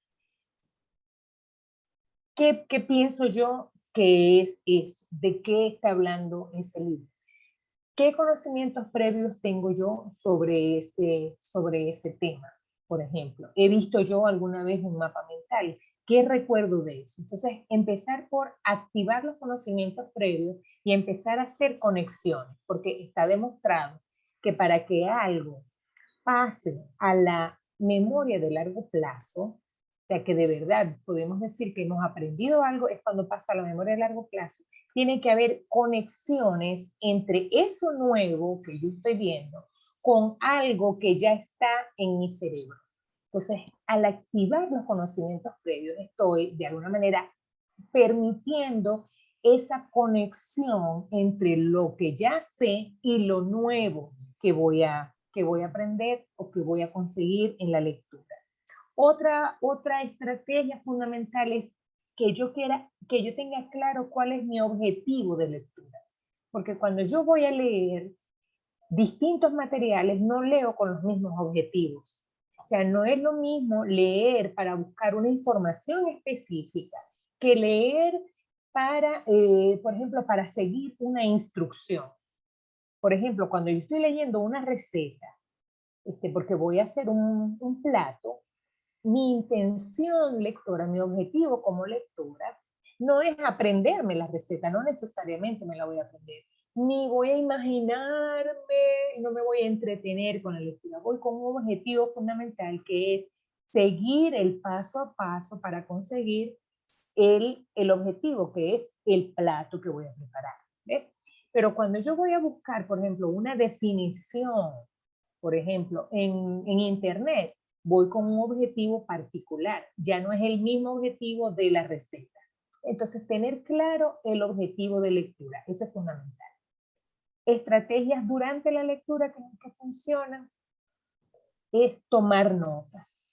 ¿Qué pienso yo que es eso? ¿De qué está hablando ese libro? ¿qué conocimientos previos tengo yo sobre ese tema? Por ejemplo, ¿he visto yo alguna vez un mapa mental? ¿Qué recuerdo de eso? Entonces, empezar por activar los conocimientos previos y empezar a hacer conexiones, porque está demostrado que para que algo pase a la memoria de largo plazo, o sea, que de verdad podemos decir que hemos aprendido algo, es cuando pasa a la memoria de largo plazo. Tiene que haber conexiones entre eso nuevo que yo estoy viendo con algo que ya está en mi cerebro. Entonces, al activar los conocimientos previos, estoy de alguna manera permitiendo esa conexión entre lo que ya sé y lo nuevo que voy a aprender o que voy a conseguir en la lectura. Otra estrategia fundamental es que yo tenga claro cuál es mi objetivo de lectura. Porque cuando yo voy a leer distintos materiales, no leo con los mismos objetivos. O sea, no es lo mismo leer para buscar una información específica que leer para, por ejemplo, para seguir una instrucción. Por ejemplo, cuando yo estoy leyendo una receta, porque voy a hacer un plato, mi intención lectora, mi objetivo como lectora, no es aprenderme la receta, no necesariamente me la voy a aprender, ni voy a imaginarme, no me voy a entretener con la lectura, voy con un objetivo fundamental que es seguir el paso a paso para conseguir el objetivo, que es el plato que voy a preparar. ¿Ves? Pero cuando yo voy a buscar, por ejemplo, una definición, por ejemplo, en internet, voy con un objetivo particular, ya no es el mismo objetivo de la receta. Entonces, tener claro el objetivo de lectura, eso es fundamental. Estrategias durante la lectura que funcionan es tomar notas.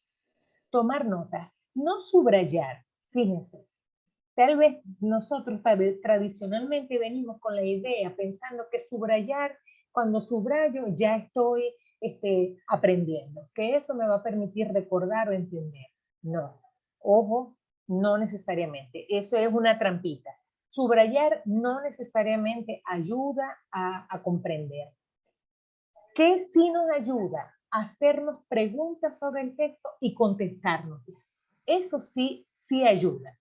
Tomar notas, no subrayar, fíjense. Tal vez nosotros tradicionalmente venimos con la idea pensando que subrayar, cuando subrayo ya estoy aprendiendo, que eso me va a permitir recordar o entender. No, ojo, no necesariamente. Eso es una trampita. Subrayar no necesariamente ayuda a comprender. ¿Qué sí nos ayuda? Hacernos preguntas sobre el texto y contestarnos. Eso sí ayuda.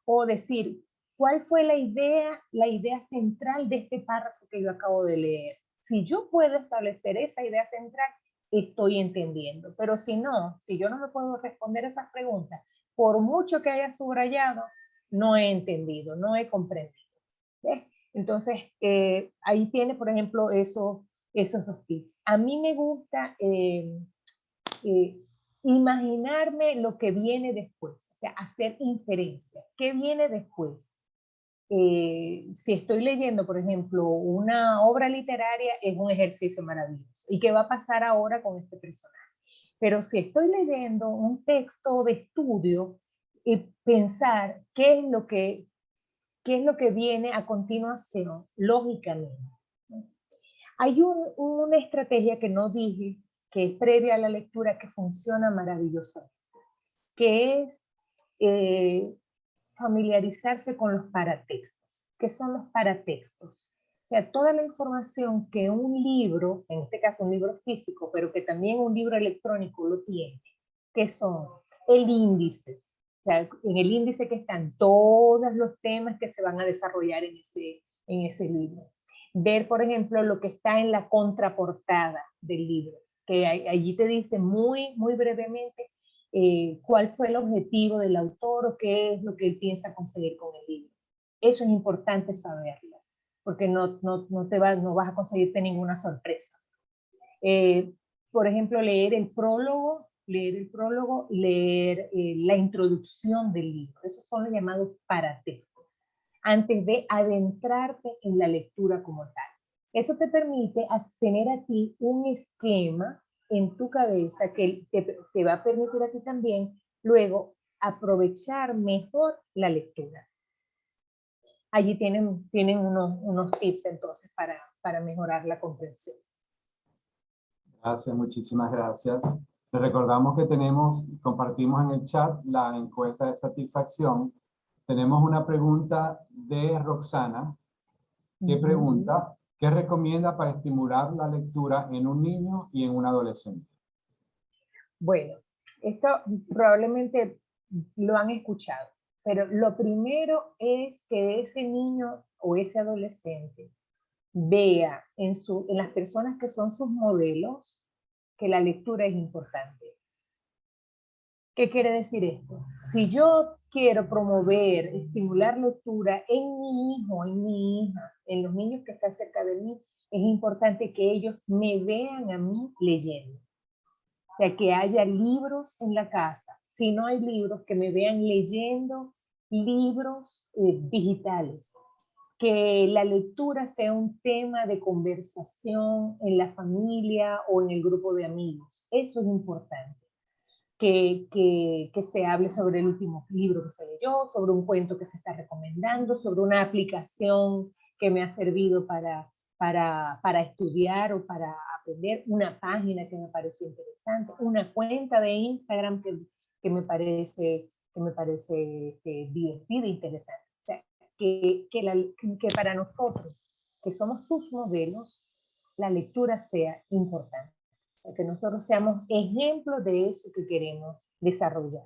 O decir, ¿cuál fue la idea central de este párrafo que yo acabo de leer? Si yo puedo establecer esa idea central, estoy entendiendo. Pero si yo no me puedo responder esas preguntas, por mucho que haya subrayado, no he entendido, no he comprendido. ¿Ves? Entonces, ahí tiene, por ejemplo, esos dos tips. A mí me gusta imaginarme lo que viene después, o sea, hacer inferencia. ¿Qué viene después? Si estoy leyendo, por ejemplo, una obra literaria, es un ejercicio maravilloso. ¿Y qué va a pasar ahora con este personaje? Pero si estoy leyendo un texto de estudio, pensar qué es lo que viene a continuación, lógicamente. Hay una estrategia que no dije, que es previa a la lectura, que funciona maravillosamente, que es familiarizarse con los paratextos. ¿Qué son los paratextos? O sea, toda la información que un libro, en este caso un libro físico, pero que también un libro electrónico lo tiene, que son el índice. O sea, en el índice que están todos los temas que se van a desarrollar en ese libro. Ver, por ejemplo, lo que está en la contraportada del libro, que allí te dice muy, muy brevemente cuál fue el objetivo del autor o qué es lo que él piensa conseguir con el libro. Eso es importante saberlo, porque no vas a conseguirte ninguna sorpresa. Por ejemplo, leer el prólogo, leer la introducción del libro. Esos son los llamados paratextos, antes de adentrarte en la lectura como tal. Eso te permite tener a ti un esquema en tu cabeza que te va a permitir a ti también luego aprovechar mejor la lectura. Allí tienen unos tips entonces para mejorar la comprensión. Gracias, muchísimas gracias. Les recordamos que compartimos en el chat la encuesta de satisfacción. Tenemos una pregunta de Roxana, que pregunta, ¿Qué recomienda para estimular la lectura en un niño y en un adolescente? Bueno, esto probablemente lo han escuchado, pero lo primero es que ese niño o ese adolescente vea en las personas que son sus modelos que la lectura es importante. ¿Qué quiere decir esto? Si yo quiero promover, estimular lectura en mi hijo, en mi hija, en los niños que están cerca de mí, es importante que ellos me vean a mí leyendo. O sea, que haya libros en la casa. Si no hay libros, que me vean leyendo libros digitales. Que la lectura sea un tema de conversación en la familia o en el grupo de amigos. Eso es importante. Que se hable sobre el último libro que se leyó, sobre un cuento que se está recomendando, sobre una aplicación que me ha servido para estudiar o para aprender, una página que me pareció interesante, una cuenta de Instagram que me parece divertida e interesante. O sea, que para nosotros, que somos sus modelos, la lectura sea importante. Que nosotros seamos ejemplos de eso que queremos desarrollar.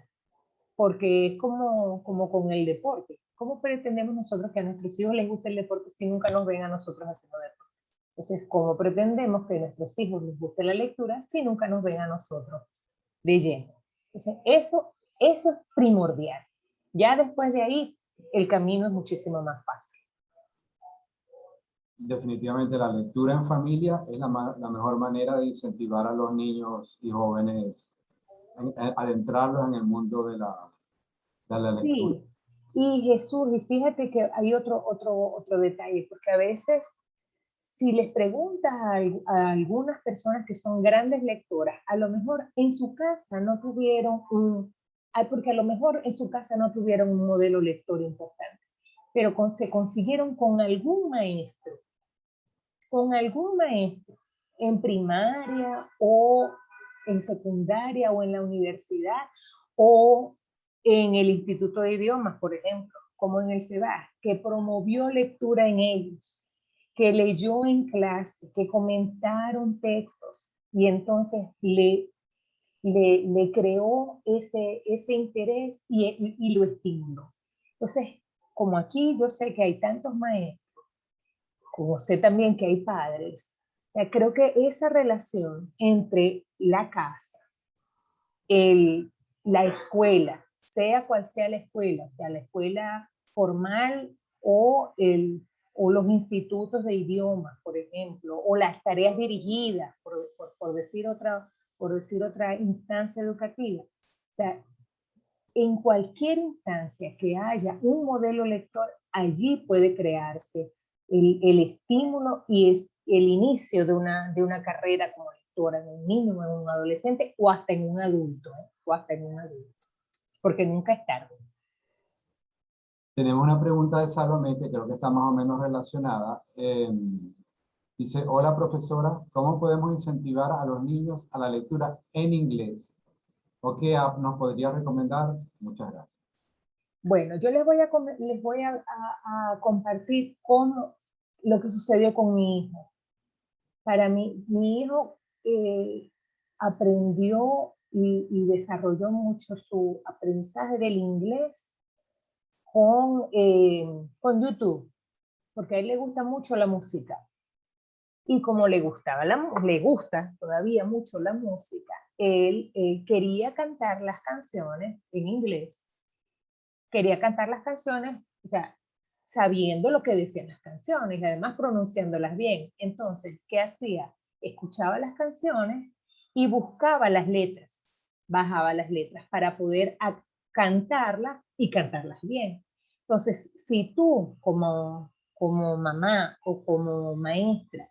Porque es como con el deporte. ¿Cómo pretendemos nosotros que a nuestros hijos les guste el deporte si nunca nos ven a nosotros haciendo deporte? Entonces, ¿cómo pretendemos que a nuestros hijos les guste la lectura si nunca nos ven a nosotros leyendo? Entonces, eso es primordial. Ya después de ahí, el camino es muchísimo más fácil. Definitivamente la lectura en familia es la mejor manera de incentivar a los niños y jóvenes, adentrarlos en el mundo de la lectura. Sí, y Jesús, y fíjate que hay otro detalle, porque a veces si les preguntas a algunas personas que son grandes lectoras, a lo mejor en su casa no tuvieron porque a lo mejor en su casa no tuvieron un modelo lector importante, pero se consiguieron con algún maestro en primaria o en secundaria o en la universidad o en el Instituto de Idiomas, por ejemplo, como en el CEBAS, que promovió lectura en ellos, que leyó en clase, que comentaron textos y entonces le creó ese interés y lo estimuló. Entonces, como aquí yo sé que hay tantos maestros, como sé también que hay padres, o sea, creo que esa relación entre la casa, la escuela, sea cual sea la escuela, o sea, la escuela formal o los institutos de idiomas, por ejemplo, o las tareas dirigidas, por decir otra instancia educativa. O sea, en cualquier instancia que haya un modelo lector, allí puede crearse el estímulo y es el inicio de una carrera como lectora en un niño, en un adolescente o hasta en un adulto, porque nunca es tarde. Tenemos una pregunta de Salomé que creo que está más o menos relacionada. Dice, hola profesora, ¿cómo podemos incentivar a los niños a la lectura en inglés? ¿O qué app nos podría recomendar? Muchas gracias. Bueno, yo les voy a compartir lo que sucedió con mi hijo. Para mí, mi hijo aprendió y desarrolló mucho su aprendizaje del inglés con YouTube, porque a él le gusta mucho la música. Y como le gusta todavía mucho la música, él quería cantar las canciones en inglés. Quería cantar las canciones, o sea, sabiendo lo que decían las canciones y además pronunciándolas bien. Entonces, ¿qué hacía? Escuchaba las canciones y buscaba las letras, bajaba las letras para poder cantarlas y cantarlas bien. Entonces, si tú como mamá o como maestra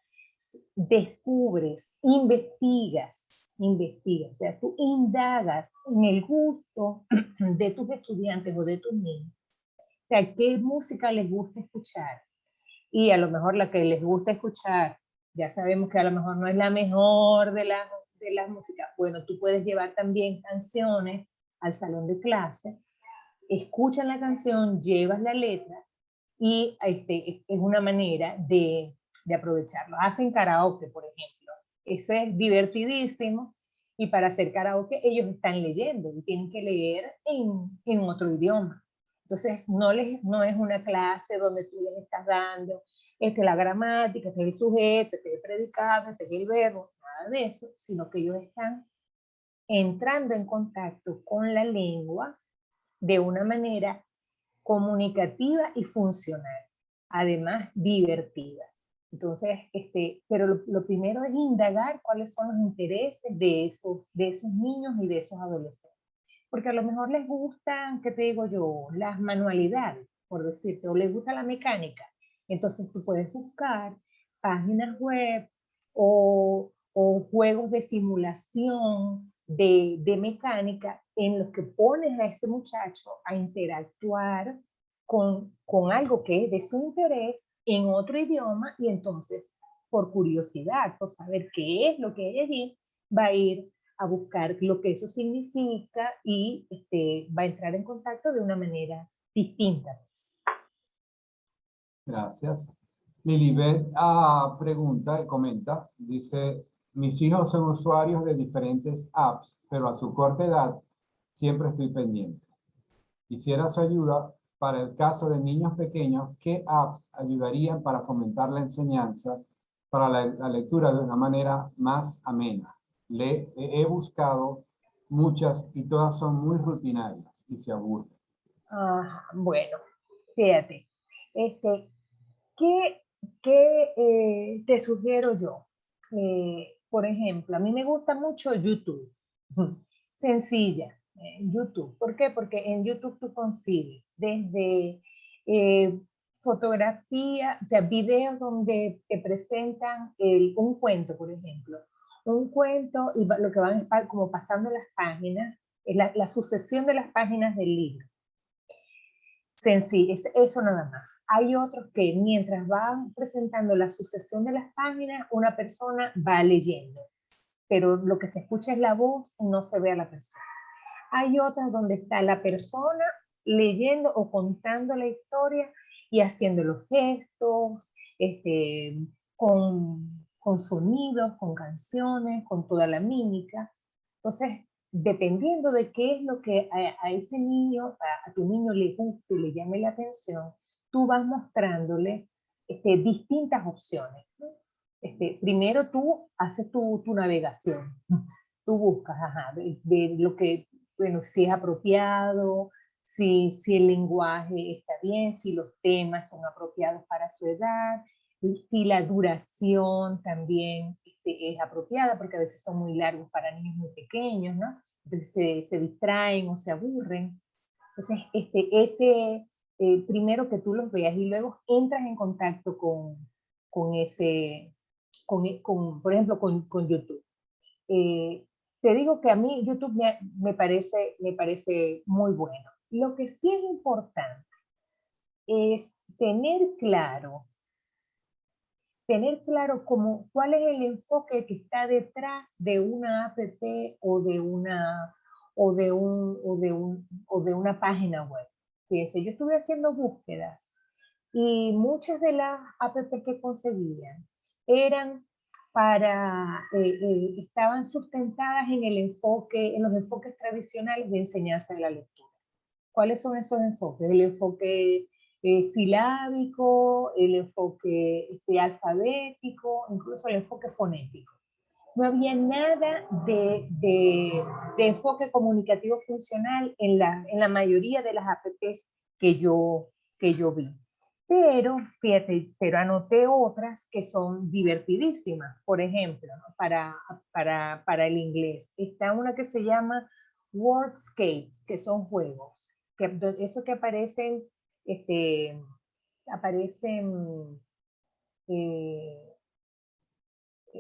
descubres, investigas, o sea, tú indagas en el gusto de tus estudiantes o de tus niños, o sea, qué música les gusta escuchar, y a lo mejor la que les gusta escuchar, ya sabemos que a lo mejor no es la mejor de las músicas, bueno, tú puedes llevar también canciones al salón de clase, escuchan la canción, llevas la letra, y es una manera de de aprovecharlo. Hacen karaoke, por ejemplo. Eso es divertidísimo. Y para hacer karaoke ellos están leyendo y tienen que leer en otro idioma. Entonces no es una clase donde tú les estás dando la gramática, el sujeto, el predicado, el verbo, nada de eso, sino que ellos están entrando en contacto con la lengua de una manera comunicativa y funcional, además divertida. Entonces, pero lo primero es indagar cuáles son los intereses de esos niños y de esos adolescentes. Porque a lo mejor les gustan, ¿qué te digo yo? Las manualidades, por decirte, o les gusta la mecánica. Entonces tú puedes buscar páginas web o juegos de simulación de mecánica en los que pones a ese muchacho a interactuar con algo que es de su interés en otro idioma y entonces por curiosidad, por saber qué es lo que hay allí, va a ir a buscar lo que eso significa y va a entrar en contacto de una manera distinta. Gracias. Lilibet pregunta y comenta, dice, mis hijos son usuarios de diferentes apps, pero a su corta edad siempre estoy pendiente. Quisiera su ayuda para el caso de niños pequeños, ¿qué apps ayudarían para fomentar la enseñanza para la lectura de una manera más amena? He buscado muchas y todas son muy rutinarias y se aburren. Bueno, fíjate, ¿qué te sugiero yo? Por ejemplo, a mí me gusta mucho YouTube. Sencilla, YouTube. ¿Por qué? Porque en YouTube tú consigues desde fotografía, o sea, videos donde te presentan un cuento, por ejemplo. Un cuento y lo que van como pasando las páginas, la sucesión de las páginas del libro. Sencillo, eso nada más. Hay otros que mientras van presentando la sucesión de las páginas, una persona va leyendo, pero lo que se escucha es la voz y no se ve a la persona. Hay otras donde está la persona leyendo o contando la historia y haciendo los gestos, con sonidos, con canciones, con toda la mímica. Entonces, dependiendo de qué es lo que a ese niño, a tu niño le guste, le llame la atención, tú vas mostrándole distintas opciones. Primero tú haces tu navegación, tú buscas de lo que, bueno, si es apropiado, si el lenguaje está bien, si los temas son apropiados para su edad, si la duración también es apropiada, porque a veces son muy largos para niños muy pequeños, ¿no? Entonces se distraen o se aburren. Entonces, primero que tú los veas y luego entras en contacto con ese, por ejemplo, con YouTube. Te digo que a mí YouTube me parece muy bueno. Lo que sí es importante es tener claro cuál es el enfoque que está detrás de una app o de una página web. Fíjense, yo estuve haciendo búsquedas y muchas de las apps que conseguían eran estaban sustentadas en los enfoques tradicionales de enseñanza de la lectura. ¿Cuáles son esos enfoques? El enfoque silábico, el enfoque alfabético, incluso el enfoque fonético. No había nada de enfoque comunicativo funcional en la mayoría de las apps que yo vi. Pero, fíjate, pero anoté otras que son divertidísimas. Por ejemplo, ¿no? para el inglés. Está una que se llama Wordscapes, que son juegos. Eso que aparecen eh,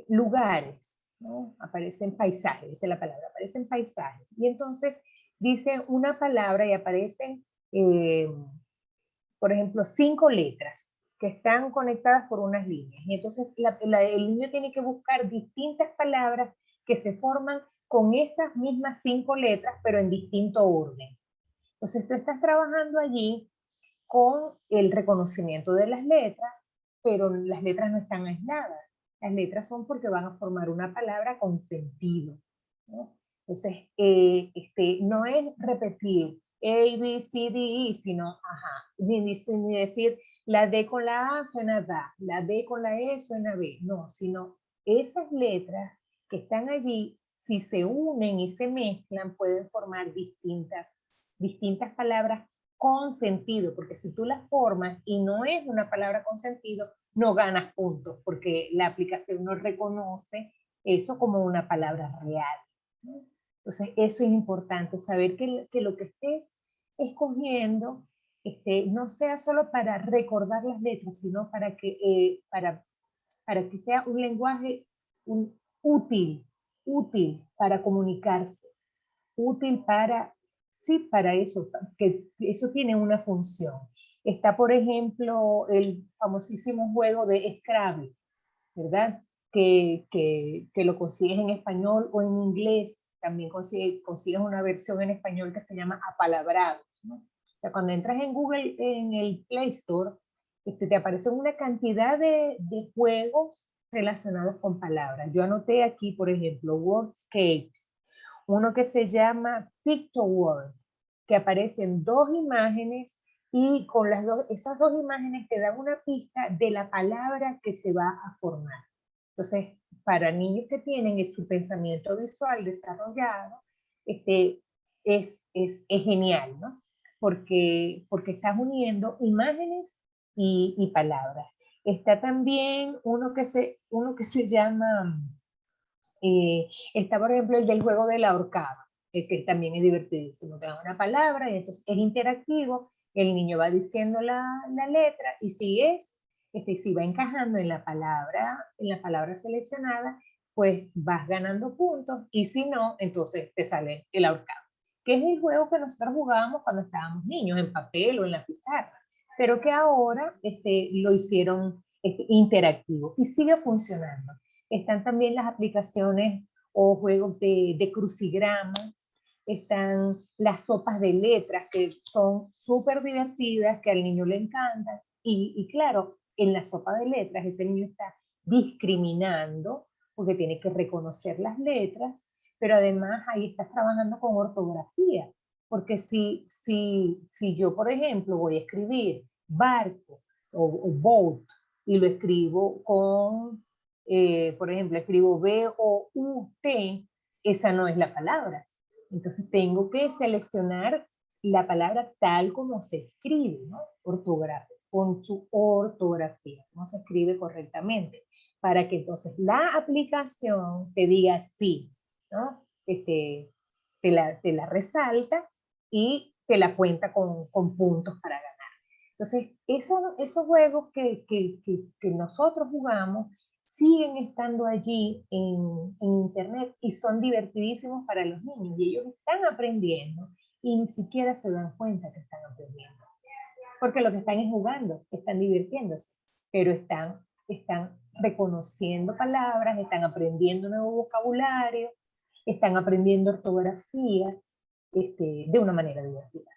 lugares, ¿no? Aparecen paisajes, dice la palabra, aparecen paisajes. Y entonces dice una palabra y aparecen, por ejemplo, 5 letras que están conectadas por unas líneas. Y entonces el niño tiene que buscar distintas palabras que se forman con esas mismas 5 letras, pero en distinto orden. Entonces tú estás trabajando allí con el reconocimiento de las letras, pero las letras no están aisladas. Las letras son porque van a formar una palabra con sentido, ¿no? Entonces, no es repetir A, B, C, D, E, sino, ni decir la D con la A suena da, la D con la E suena B, no, sino esas letras que están allí, si se unen y se mezclan, pueden formar distintas palabras con sentido, porque si tú las formas y no es una palabra con sentido, no ganas puntos, porque la aplicación no reconoce eso como una palabra real, ¿no? Entonces, eso es importante, saber que lo que estés escogiendo no sea solo para recordar las letras, sino para que sea un lenguaje útil para comunicarse, útil para, sí, para eso, que eso tiene una función. Está, por ejemplo, el famosísimo juego de Scrabble, ¿verdad? Que lo consigues en español o en inglés. También consigues una versión en español que se llama Apalabrados, ¿no? O sea, cuando entras en Google, en el Play Store, te aparecen una cantidad de juegos relacionados con palabras. Yo anoté aquí, por ejemplo, Wordscapes, uno que se llama Pictoworld, que aparecen dos imágenes y con esas dos imágenes te dan una pista de la palabra que se va a formar. Entonces, para niños que tienen su pensamiento visual desarrollado, es genial, ¿no? Porque estás uniendo imágenes y palabras. Está también uno que se llama, está por ejemplo el del juego del ahorcado, que también es divertidísimo. Te dan una palabra y entonces es interactivo, el niño va diciendo la letra y si va encajando en la palabra seleccionada, pues vas ganando puntos, y si no, entonces te sale el ahorcado, que es el juego que nosotros jugábamos cuando estábamos niños, en papel o en la pizarra, pero que ahora lo hicieron interactivo y sigue funcionando. Están también las aplicaciones o juegos de crucigramas, están las sopas de letras que son súper divertidas, que al niño le encantan, y claro, en la sopa de letras ese niño está discriminando porque tiene que reconocer las letras, pero además ahí estás trabajando con ortografía, porque si yo, por ejemplo, voy a escribir barco o boat y lo escribo con, por ejemplo, escribo B-O-U-T, esa no es la palabra. Entonces tengo que seleccionar la palabra tal como se escribe, ¿no? Con su ortografía, cómo se escribe correctamente, para que entonces la aplicación te diga sí, ¿no? Te la resalta y te la cuenta con puntos para ganar. Entonces, esos juegos que nosotros jugamos siguen estando allí en internet y son divertidísimos para los niños, y ellos están aprendiendo y ni siquiera se dan cuenta que están aprendiendo, porque lo que están es jugando, están divirtiéndose, pero están reconociendo palabras, están aprendiendo nuevo vocabulario, están aprendiendo ortografía de una manera divertida.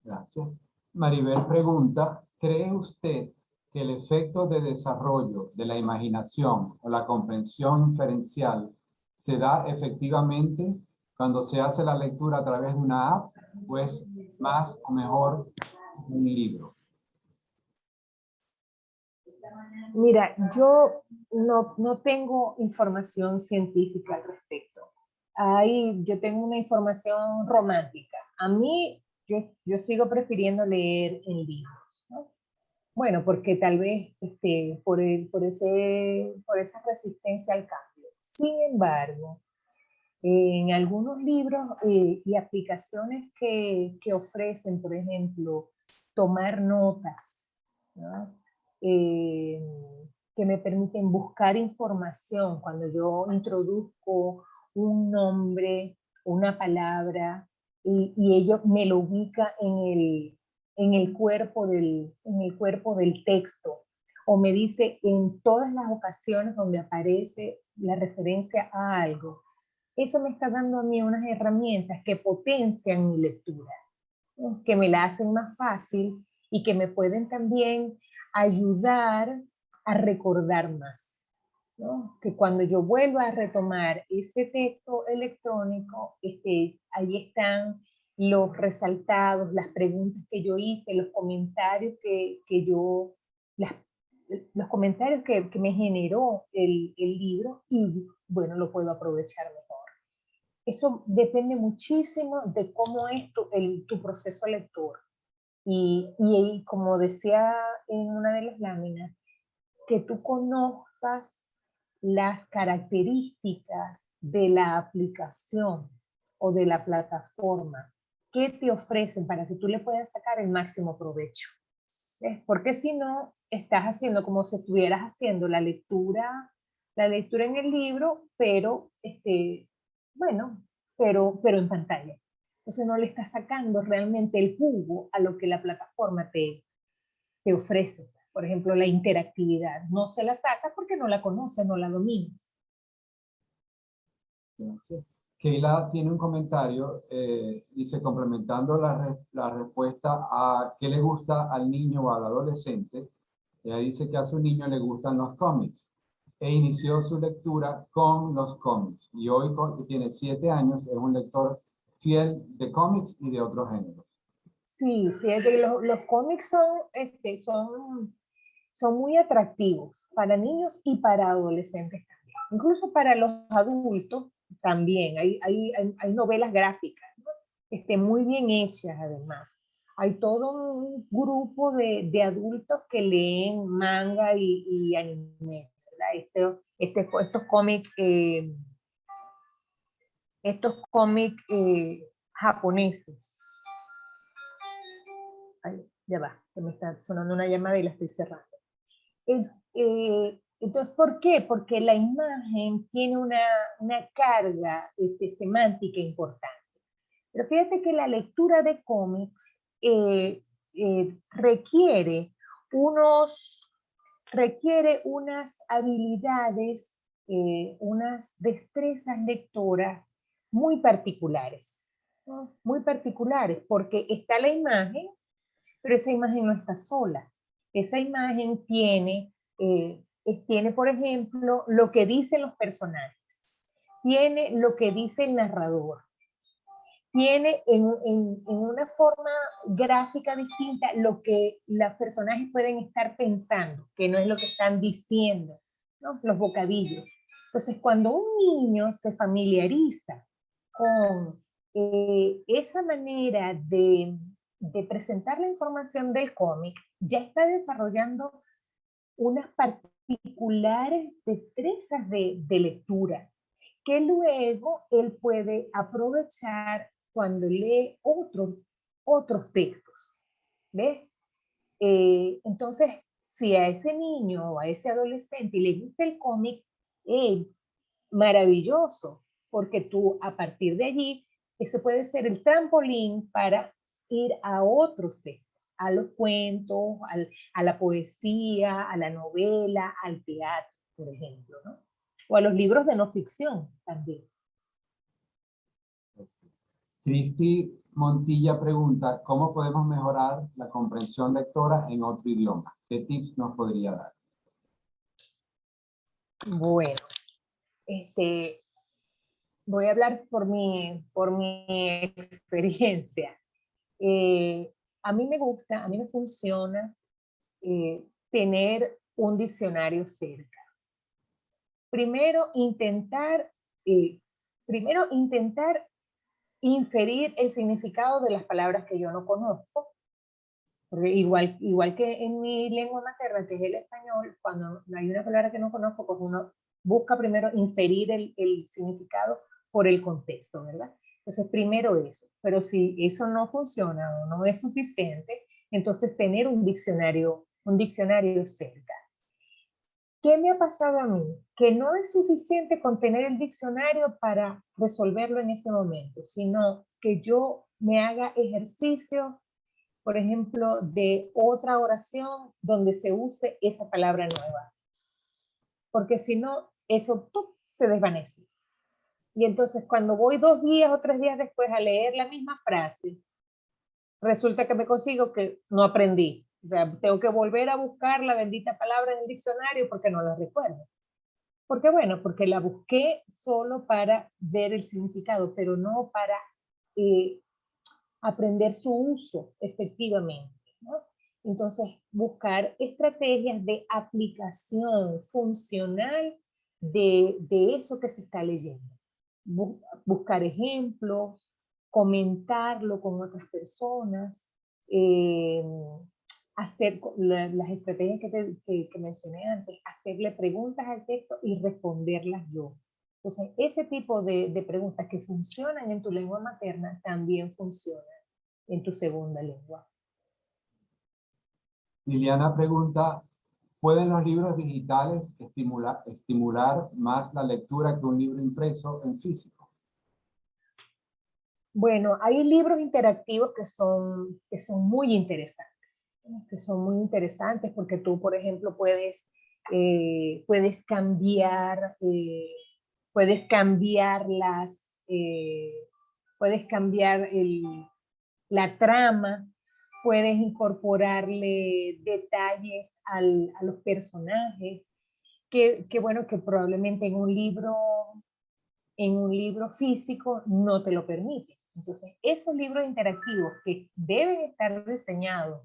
Gracias. Maribel pregunta, ¿cree usted que el efecto de desarrollo de la imaginación o la comprensión inferencial se da efectivamente cuando se hace la lectura a través de una app, o es más o mejor un libro? Mira, yo no tengo información científica al respecto. Yo tengo una información romántica. A mí, yo sigo prefiriendo leer en libros, ¿no? Bueno, porque tal vez por esa resistencia al cambio. Sin embargo, en algunos libros y aplicaciones que ofrecen, por ejemplo, tomar notas, ¿no? Eh, que me permiten buscar información cuando yo introduzco un nombre, una palabra, y ello me lo ubica en el cuerpo del texto, o me dice en todas las ocasiones donde aparece la referencia a algo. Eso me está dando a mí unas herramientas que potencian mi lectura, ¿no? Que me la hacen más fácil y que me pueden también ayudar a recordar más, ¿no? Que cuando yo vuelva a retomar ese texto electrónico, ahí están los resaltados, las preguntas que yo hice, los comentarios los comentarios que me generó el libro, y bueno, lo puedo aprovechar mejor. Eso depende muchísimo de cómo es tu proceso lector. Y como decía en una de las láminas, que tú conozcas las características de la aplicación o de la plataforma que te ofrecen para que tú le puedas sacar el máximo provecho. ¿Ves? Porque si no, estás haciendo como si estuvieras haciendo la lectura en el libro, pero, bueno, pero en pantalla. Entonces no le estás sacando realmente el jugo a lo que la plataforma te ofrece. Por ejemplo, la interactividad. No se la sacas porque no la conoces, no la dominas. Gracias. Keila tiene un comentario, dice, complementando la respuesta a qué le gusta al niño o al adolescente. Ella dice que a su niño le gustan los cómics e inició su lectura con los cómics. Y hoy, que tiene 7 años, es un lector fiel de cómics y de otros géneros. Sí, fíjate que los cómics son muy atractivos para niños y para adolescentes también. Incluso para los adultos también. Hay novelas gráficas, ¿no? Muy bien hechas además. Hay todo un grupo de adultos que leen manga y anime, ¿verdad? Estos cómics japoneses. Ay, ya va, que me está sonando una llamada y la estoy cerrando. Entonces, ¿por qué? Porque la imagen tiene una carga semántica importante. Pero fíjate que la lectura de cómics requiere unas habilidades, unas destrezas lectoras muy particulares, ¿no? Muy particulares, porque está la imagen, pero esa imagen no está sola. Esa imagen tiene, por ejemplo, lo que dicen los personajes, tiene lo que dice el narrador, tiene en una forma gráfica distinta lo que los personajes pueden estar pensando, que no es lo que están diciendo, ¿no? Los bocadillos. Entonces, cuando un niño se familiariza con esa manera de presentar la información del cómic, ya está desarrollando unas particulares destrezas de lectura que luego él puede aprovechar cuando lee otros textos. ¿Ves? Entonces, si a ese niño o a ese adolescente le gusta el cómic, maravilloso, porque tú a partir de allí, ese puede ser el trampolín para ir a otros textos, a los cuentos, a la poesía, a la novela, al teatro, por ejemplo, ¿no? O a los libros de no ficción también. Cristi Montilla pregunta, ¿cómo podemos mejorar la comprensión lectora en otro idioma? ¿Qué tips nos podría dar? Bueno, voy a hablar por mi experiencia. A mí me gusta, a mí me funciona tener un diccionario cerca. Primero eh, intentar inferir el significado de las palabras que yo no conozco, porque igual que en mi lengua materna, que es el español, cuando hay una palabra que no conozco, pues uno busca primero inferir el significado por el contexto, ¿verdad? Entonces, primero eso. Pero si eso no funciona o no es suficiente, entonces tener un diccionario cerca. ¿Qué me ha pasado a mí? Que no es suficiente con tener el diccionario para resolverlo en ese momento, sino que yo me haga ejercicio, por ejemplo, de otra oración donde se use esa palabra nueva. Porque si no, eso ¡pum!, se desvanece. Y entonces cuando voy 2 días o 3 días después a leer la misma frase, resulta que me consigo que no aprendí. O sea, tengo que volver a buscar la bendita palabra en el diccionario porque no la recuerdo. ¿Por qué? Bueno, porque la busqué solo para ver el significado, pero no para aprender su uso efectivamente, ¿no? Entonces, buscar estrategias de aplicación funcional de eso que se está leyendo. Buscar ejemplos, comentarlo con otras personas, hacer las estrategias que mencioné antes, hacerle preguntas al texto y responderlas yo. Entonces, ese tipo de preguntas que funcionan en tu lengua materna también funcionan en tu segunda lengua. Liliana pregunta, ¿pueden los libros digitales estimular más la lectura que un libro impreso en físico? Bueno, hay libros interactivos que son muy interesantes, que son muy interesantes porque tú, por ejemplo, puedes cambiar, puedes cambiar la trama, puedes incorporarle detalles a los personajes, que bueno, que probablemente en un libro físico no te lo permite. Entonces, esos libros interactivos que deben estar diseñados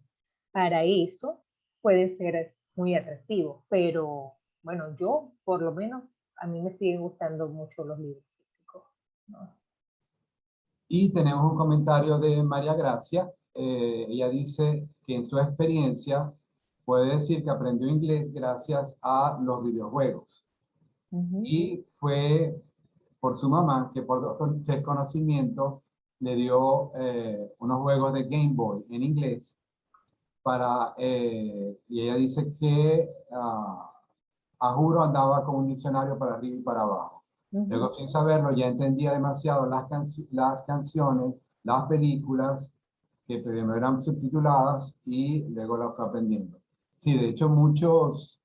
para eso, pueden ser muy atractivos, pero bueno, yo por lo menos, a mí me siguen gustando mucho los libros físicos, ¿no? Y tenemos un comentario de María Gracia. Ella dice que en su experiencia puede decir que aprendió inglés gracias a los videojuegos. Y fue por su mamá, que por desconocimiento le dio unos juegos de Game Boy en inglés y ella dice que a juro andaba con un diccionario para arriba y para abajo. Luego, sin saberlo, ya entendía demasiado las canciones, las películas, que primero eran subtituladas y luego las fue aprendiendo. Sí, de hecho, muchos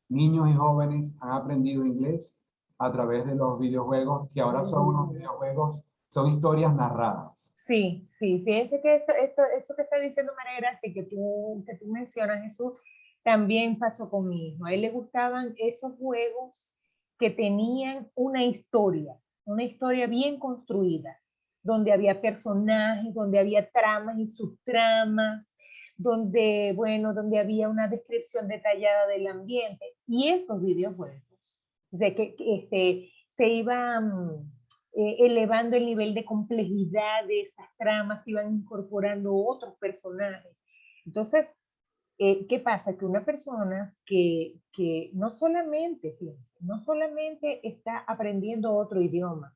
niños y jóvenes han aprendido inglés a través de los videojuegos, que ahora son unos videojuegos, son historias narradas. Sí, sí, fíjense que eso que está diciendo María Gracia, que tú mencionas, Jesús, también pasó con mi hijo. A él le gustaban esos juegos que tenían una historia bien construida, donde había personajes, donde había tramas y subtramas, donde, bueno, donde había una descripción detallada del ambiente. Y esos videojuegos, o sea, se iban elevando el nivel de complejidad de esas tramas, iban incorporando otros personajes. Entonces, ¿qué pasa? Que una persona que no solamente, fíjense, no solamente está aprendiendo otro idioma,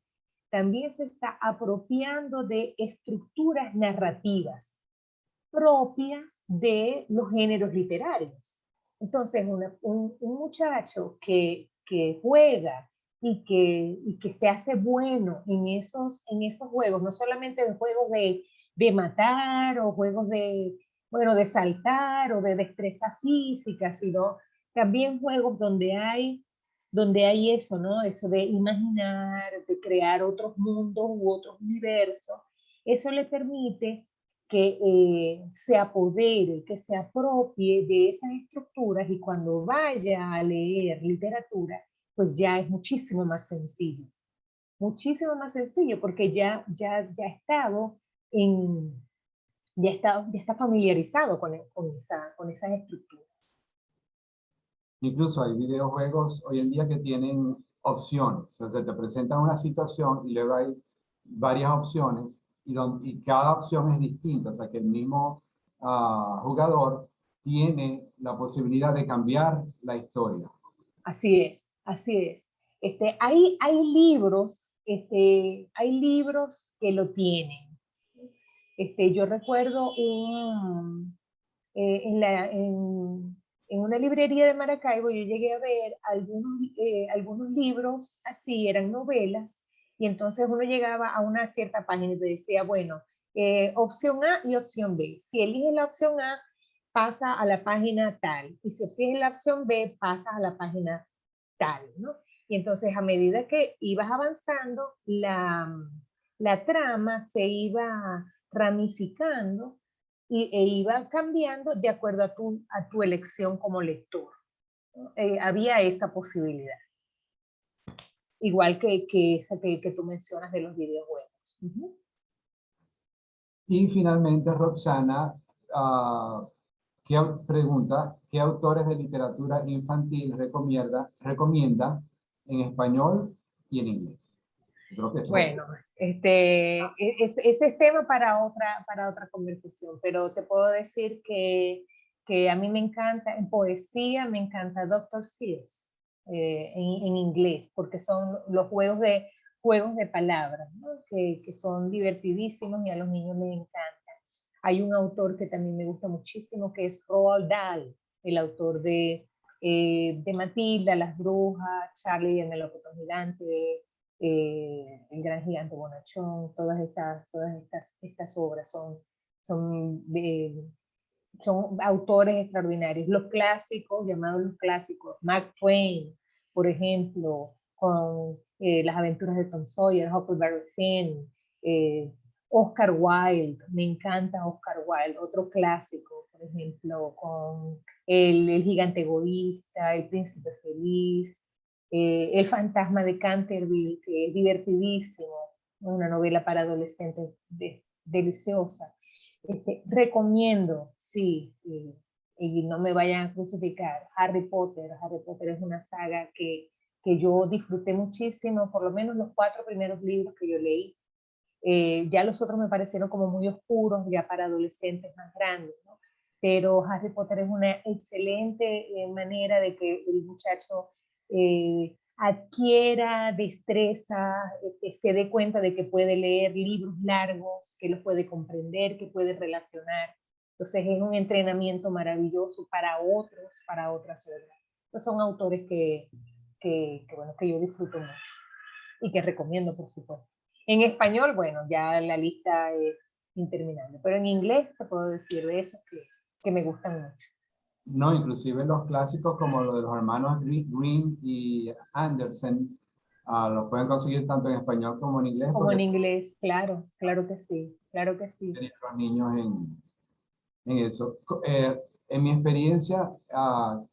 también se está apropiando de estructuras narrativas propias de los géneros literarios. Entonces, un muchacho que juega y que se hace bueno en esos juegos, no solamente en juegos de matar o juegos bueno, de saltar o de destreza física, sino también juegos donde hay eso, ¿no? Eso de imaginar, de crear otros mundos u otros universos. Eso le permite que se apodere, que se apropie de esas estructuras y cuando vaya a leer literatura, pues ya es muchísimo más sencillo porque ya ha estado ya está familiarizado con esas estructuras. Incluso hay videojuegos hoy en día que tienen opciones. O sea, te presentan una situación y luego hay varias opciones y cada opción es distinta. O sea, que el mismo jugador tiene la posibilidad de cambiar la historia. Así es, así es. Hay libros que lo tienen. Yo recuerdo en una librería de Maracaibo, yo llegué a ver algunos libros así, eran novelas, y entonces uno llegaba a una cierta página y te decía, bueno, opción A y opción B. Si eliges la opción A, pasa a la página tal, y si eliges la opción B, pasas a la página tal, ¿no? Y entonces a medida que ibas avanzando, la trama se iba ramificando e iba cambiando de acuerdo a tu elección como lector. Había esa posibilidad. Igual que esa que tú mencionas de los videojuegos. Y finalmente, Roxana pregunta, ¿qué autores de literatura infantil recomienda en español y en inglés? Creo que bueno, ese es tema para otra conversación, pero te puedo decir que a mí me encanta, en poesía me encanta Dr. Seuss, en inglés, porque son los juegos de palabras, ¿no? que son divertidísimos y a los niños les encantan. Hay un autor que también me gusta muchísimo, que es Roald Dahl, el autor de Matilda, Las Brujas, Charlie y el Melocotón Gigante, El Gran Gigante Bonachón. Todas estas obras son autores extraordinarios. Los clásicos, llamados los clásicos, Mark Twain, por ejemplo, con Las Aventuras de Tom Sawyer, Huckleberry Finn, Oscar Wilde, me encanta Oscar Wilde, otro clásico, por ejemplo, con el Gigante Egoísta, El Príncipe Feliz, El Fantasma de Canterville, que es divertidísimo, una novela para adolescentes deliciosa. Recomiendo, sí, y no me vayan a crucificar, Harry Potter. Harry Potter es una saga que yo disfruté muchísimo, por lo menos los 4 primeros libros que yo leí. Ya los otros me parecieron como muy oscuros, ya para adolescentes más grandes, ¿no? Pero Harry Potter es una excelente manera de que el muchacho adquiera destreza, que se dé cuenta de que puede leer libros largos, que los puede comprender, que puede relacionar. Entonces es un entrenamiento maravilloso para otras obras. Estos son autores bueno, que yo disfruto mucho y que recomiendo, por supuesto. En español, bueno, ya la lista es interminable, pero en inglés te puedo decir de esos que me gustan mucho. No, inclusive los clásicos como los de los hermanos Grimm y Andersen, los pueden conseguir tanto en español como en inglés, Como porque en inglés, claro, claro que sí, claro que sí. tienen los niños en eso. En mi experiencia,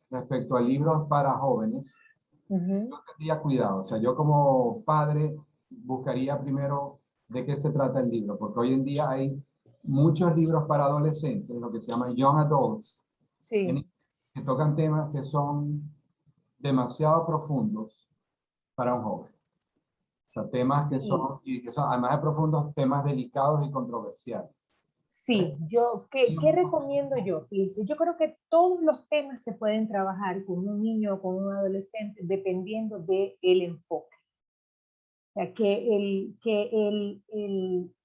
respecto a libros para jóvenes, yo tendría cuidado. O sea, yo como padre buscaría primero de qué se trata el libro, porque hoy en día hay muchos libros para adolescentes, lo que se llama Young Adults, Sí. que tocan temas que son demasiado profundos para un joven. O sea, temas que son, además de profundos, temas delicados y controversiales. Sí, ¿qué recomiendo yo? Fíjense, yo creo que todos los temas se pueden trabajar con un niño o con un adolescente dependiendo del enfoque. O sea,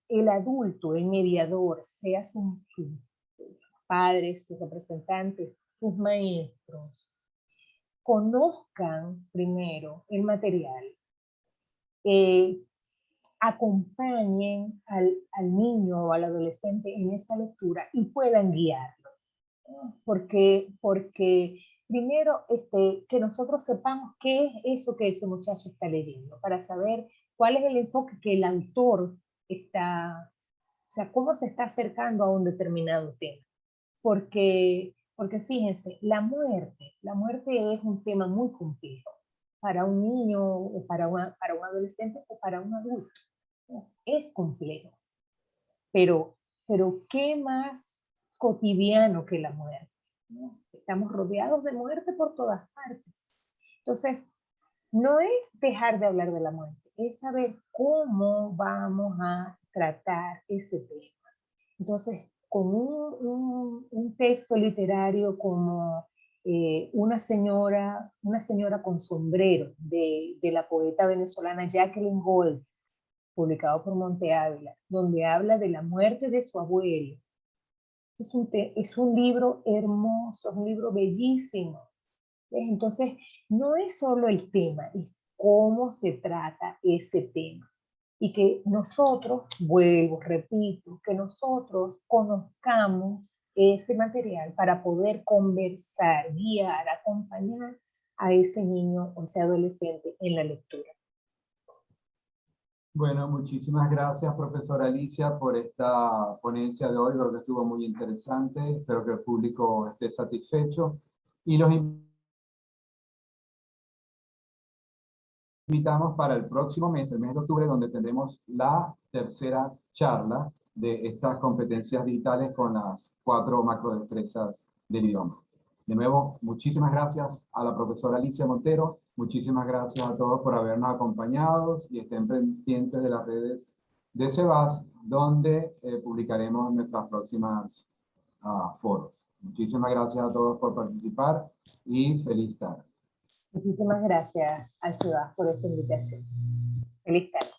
el adulto, el mediador, sea sus padres, sus representantes, sus maestros, conozcan primero el material, eh, acompañen al niño o al adolescente en esa lectura y puedan guiarlo. ¿No? Porque primero que nosotros sepamos qué es eso que ese muchacho está leyendo, para saber cuál es el enfoque que el autor está, o sea, cómo se está acercando a un determinado tema. Porque fíjense, la muerte es un tema muy complejo para un niño o para un adolescente o para un adulto. ¿No? Es complejo, pero ¿qué más cotidiano que la muerte? ¿No? Estamos rodeados de muerte por todas partes. Entonces, no es dejar de hablar de la muerte, es saber cómo vamos a tratar ese tema. Entonces, con un texto literario como una señora con sombrero de la poeta venezolana Jacqueline Gold, publicado por Monte Ávila, donde habla de la muerte de su abuelo. Es un libro hermoso, es un libro bellísimo. Entonces, no es solo el tema, es cómo se trata ese tema. Y que nosotros, vuelvo, repito, que nosotros conozcamos ese material para poder conversar, guiar, acompañar a ese niño o ese adolescente en la lectura. Bueno, muchísimas gracias, profesora Alicia, por esta ponencia de hoy. Creo que estuvo muy interesante. Espero que el público esté satisfecho. Y los invitamos para el próximo mes, el mes de octubre, donde tendremos la tercera charla de estas competencias digitales con las 4 macrodestrezas del idioma. De nuevo, muchísimas gracias a la profesora Alicia Montero, muchísimas gracias a todos por habernos acompañado y estén pendientes de las redes de SEBAS, donde publicaremos nuestras próximas foros. Muchísimas gracias a todos por participar y feliz tarde. Muchísimas gracias al SEBAS por esta invitación. Feliz tarde.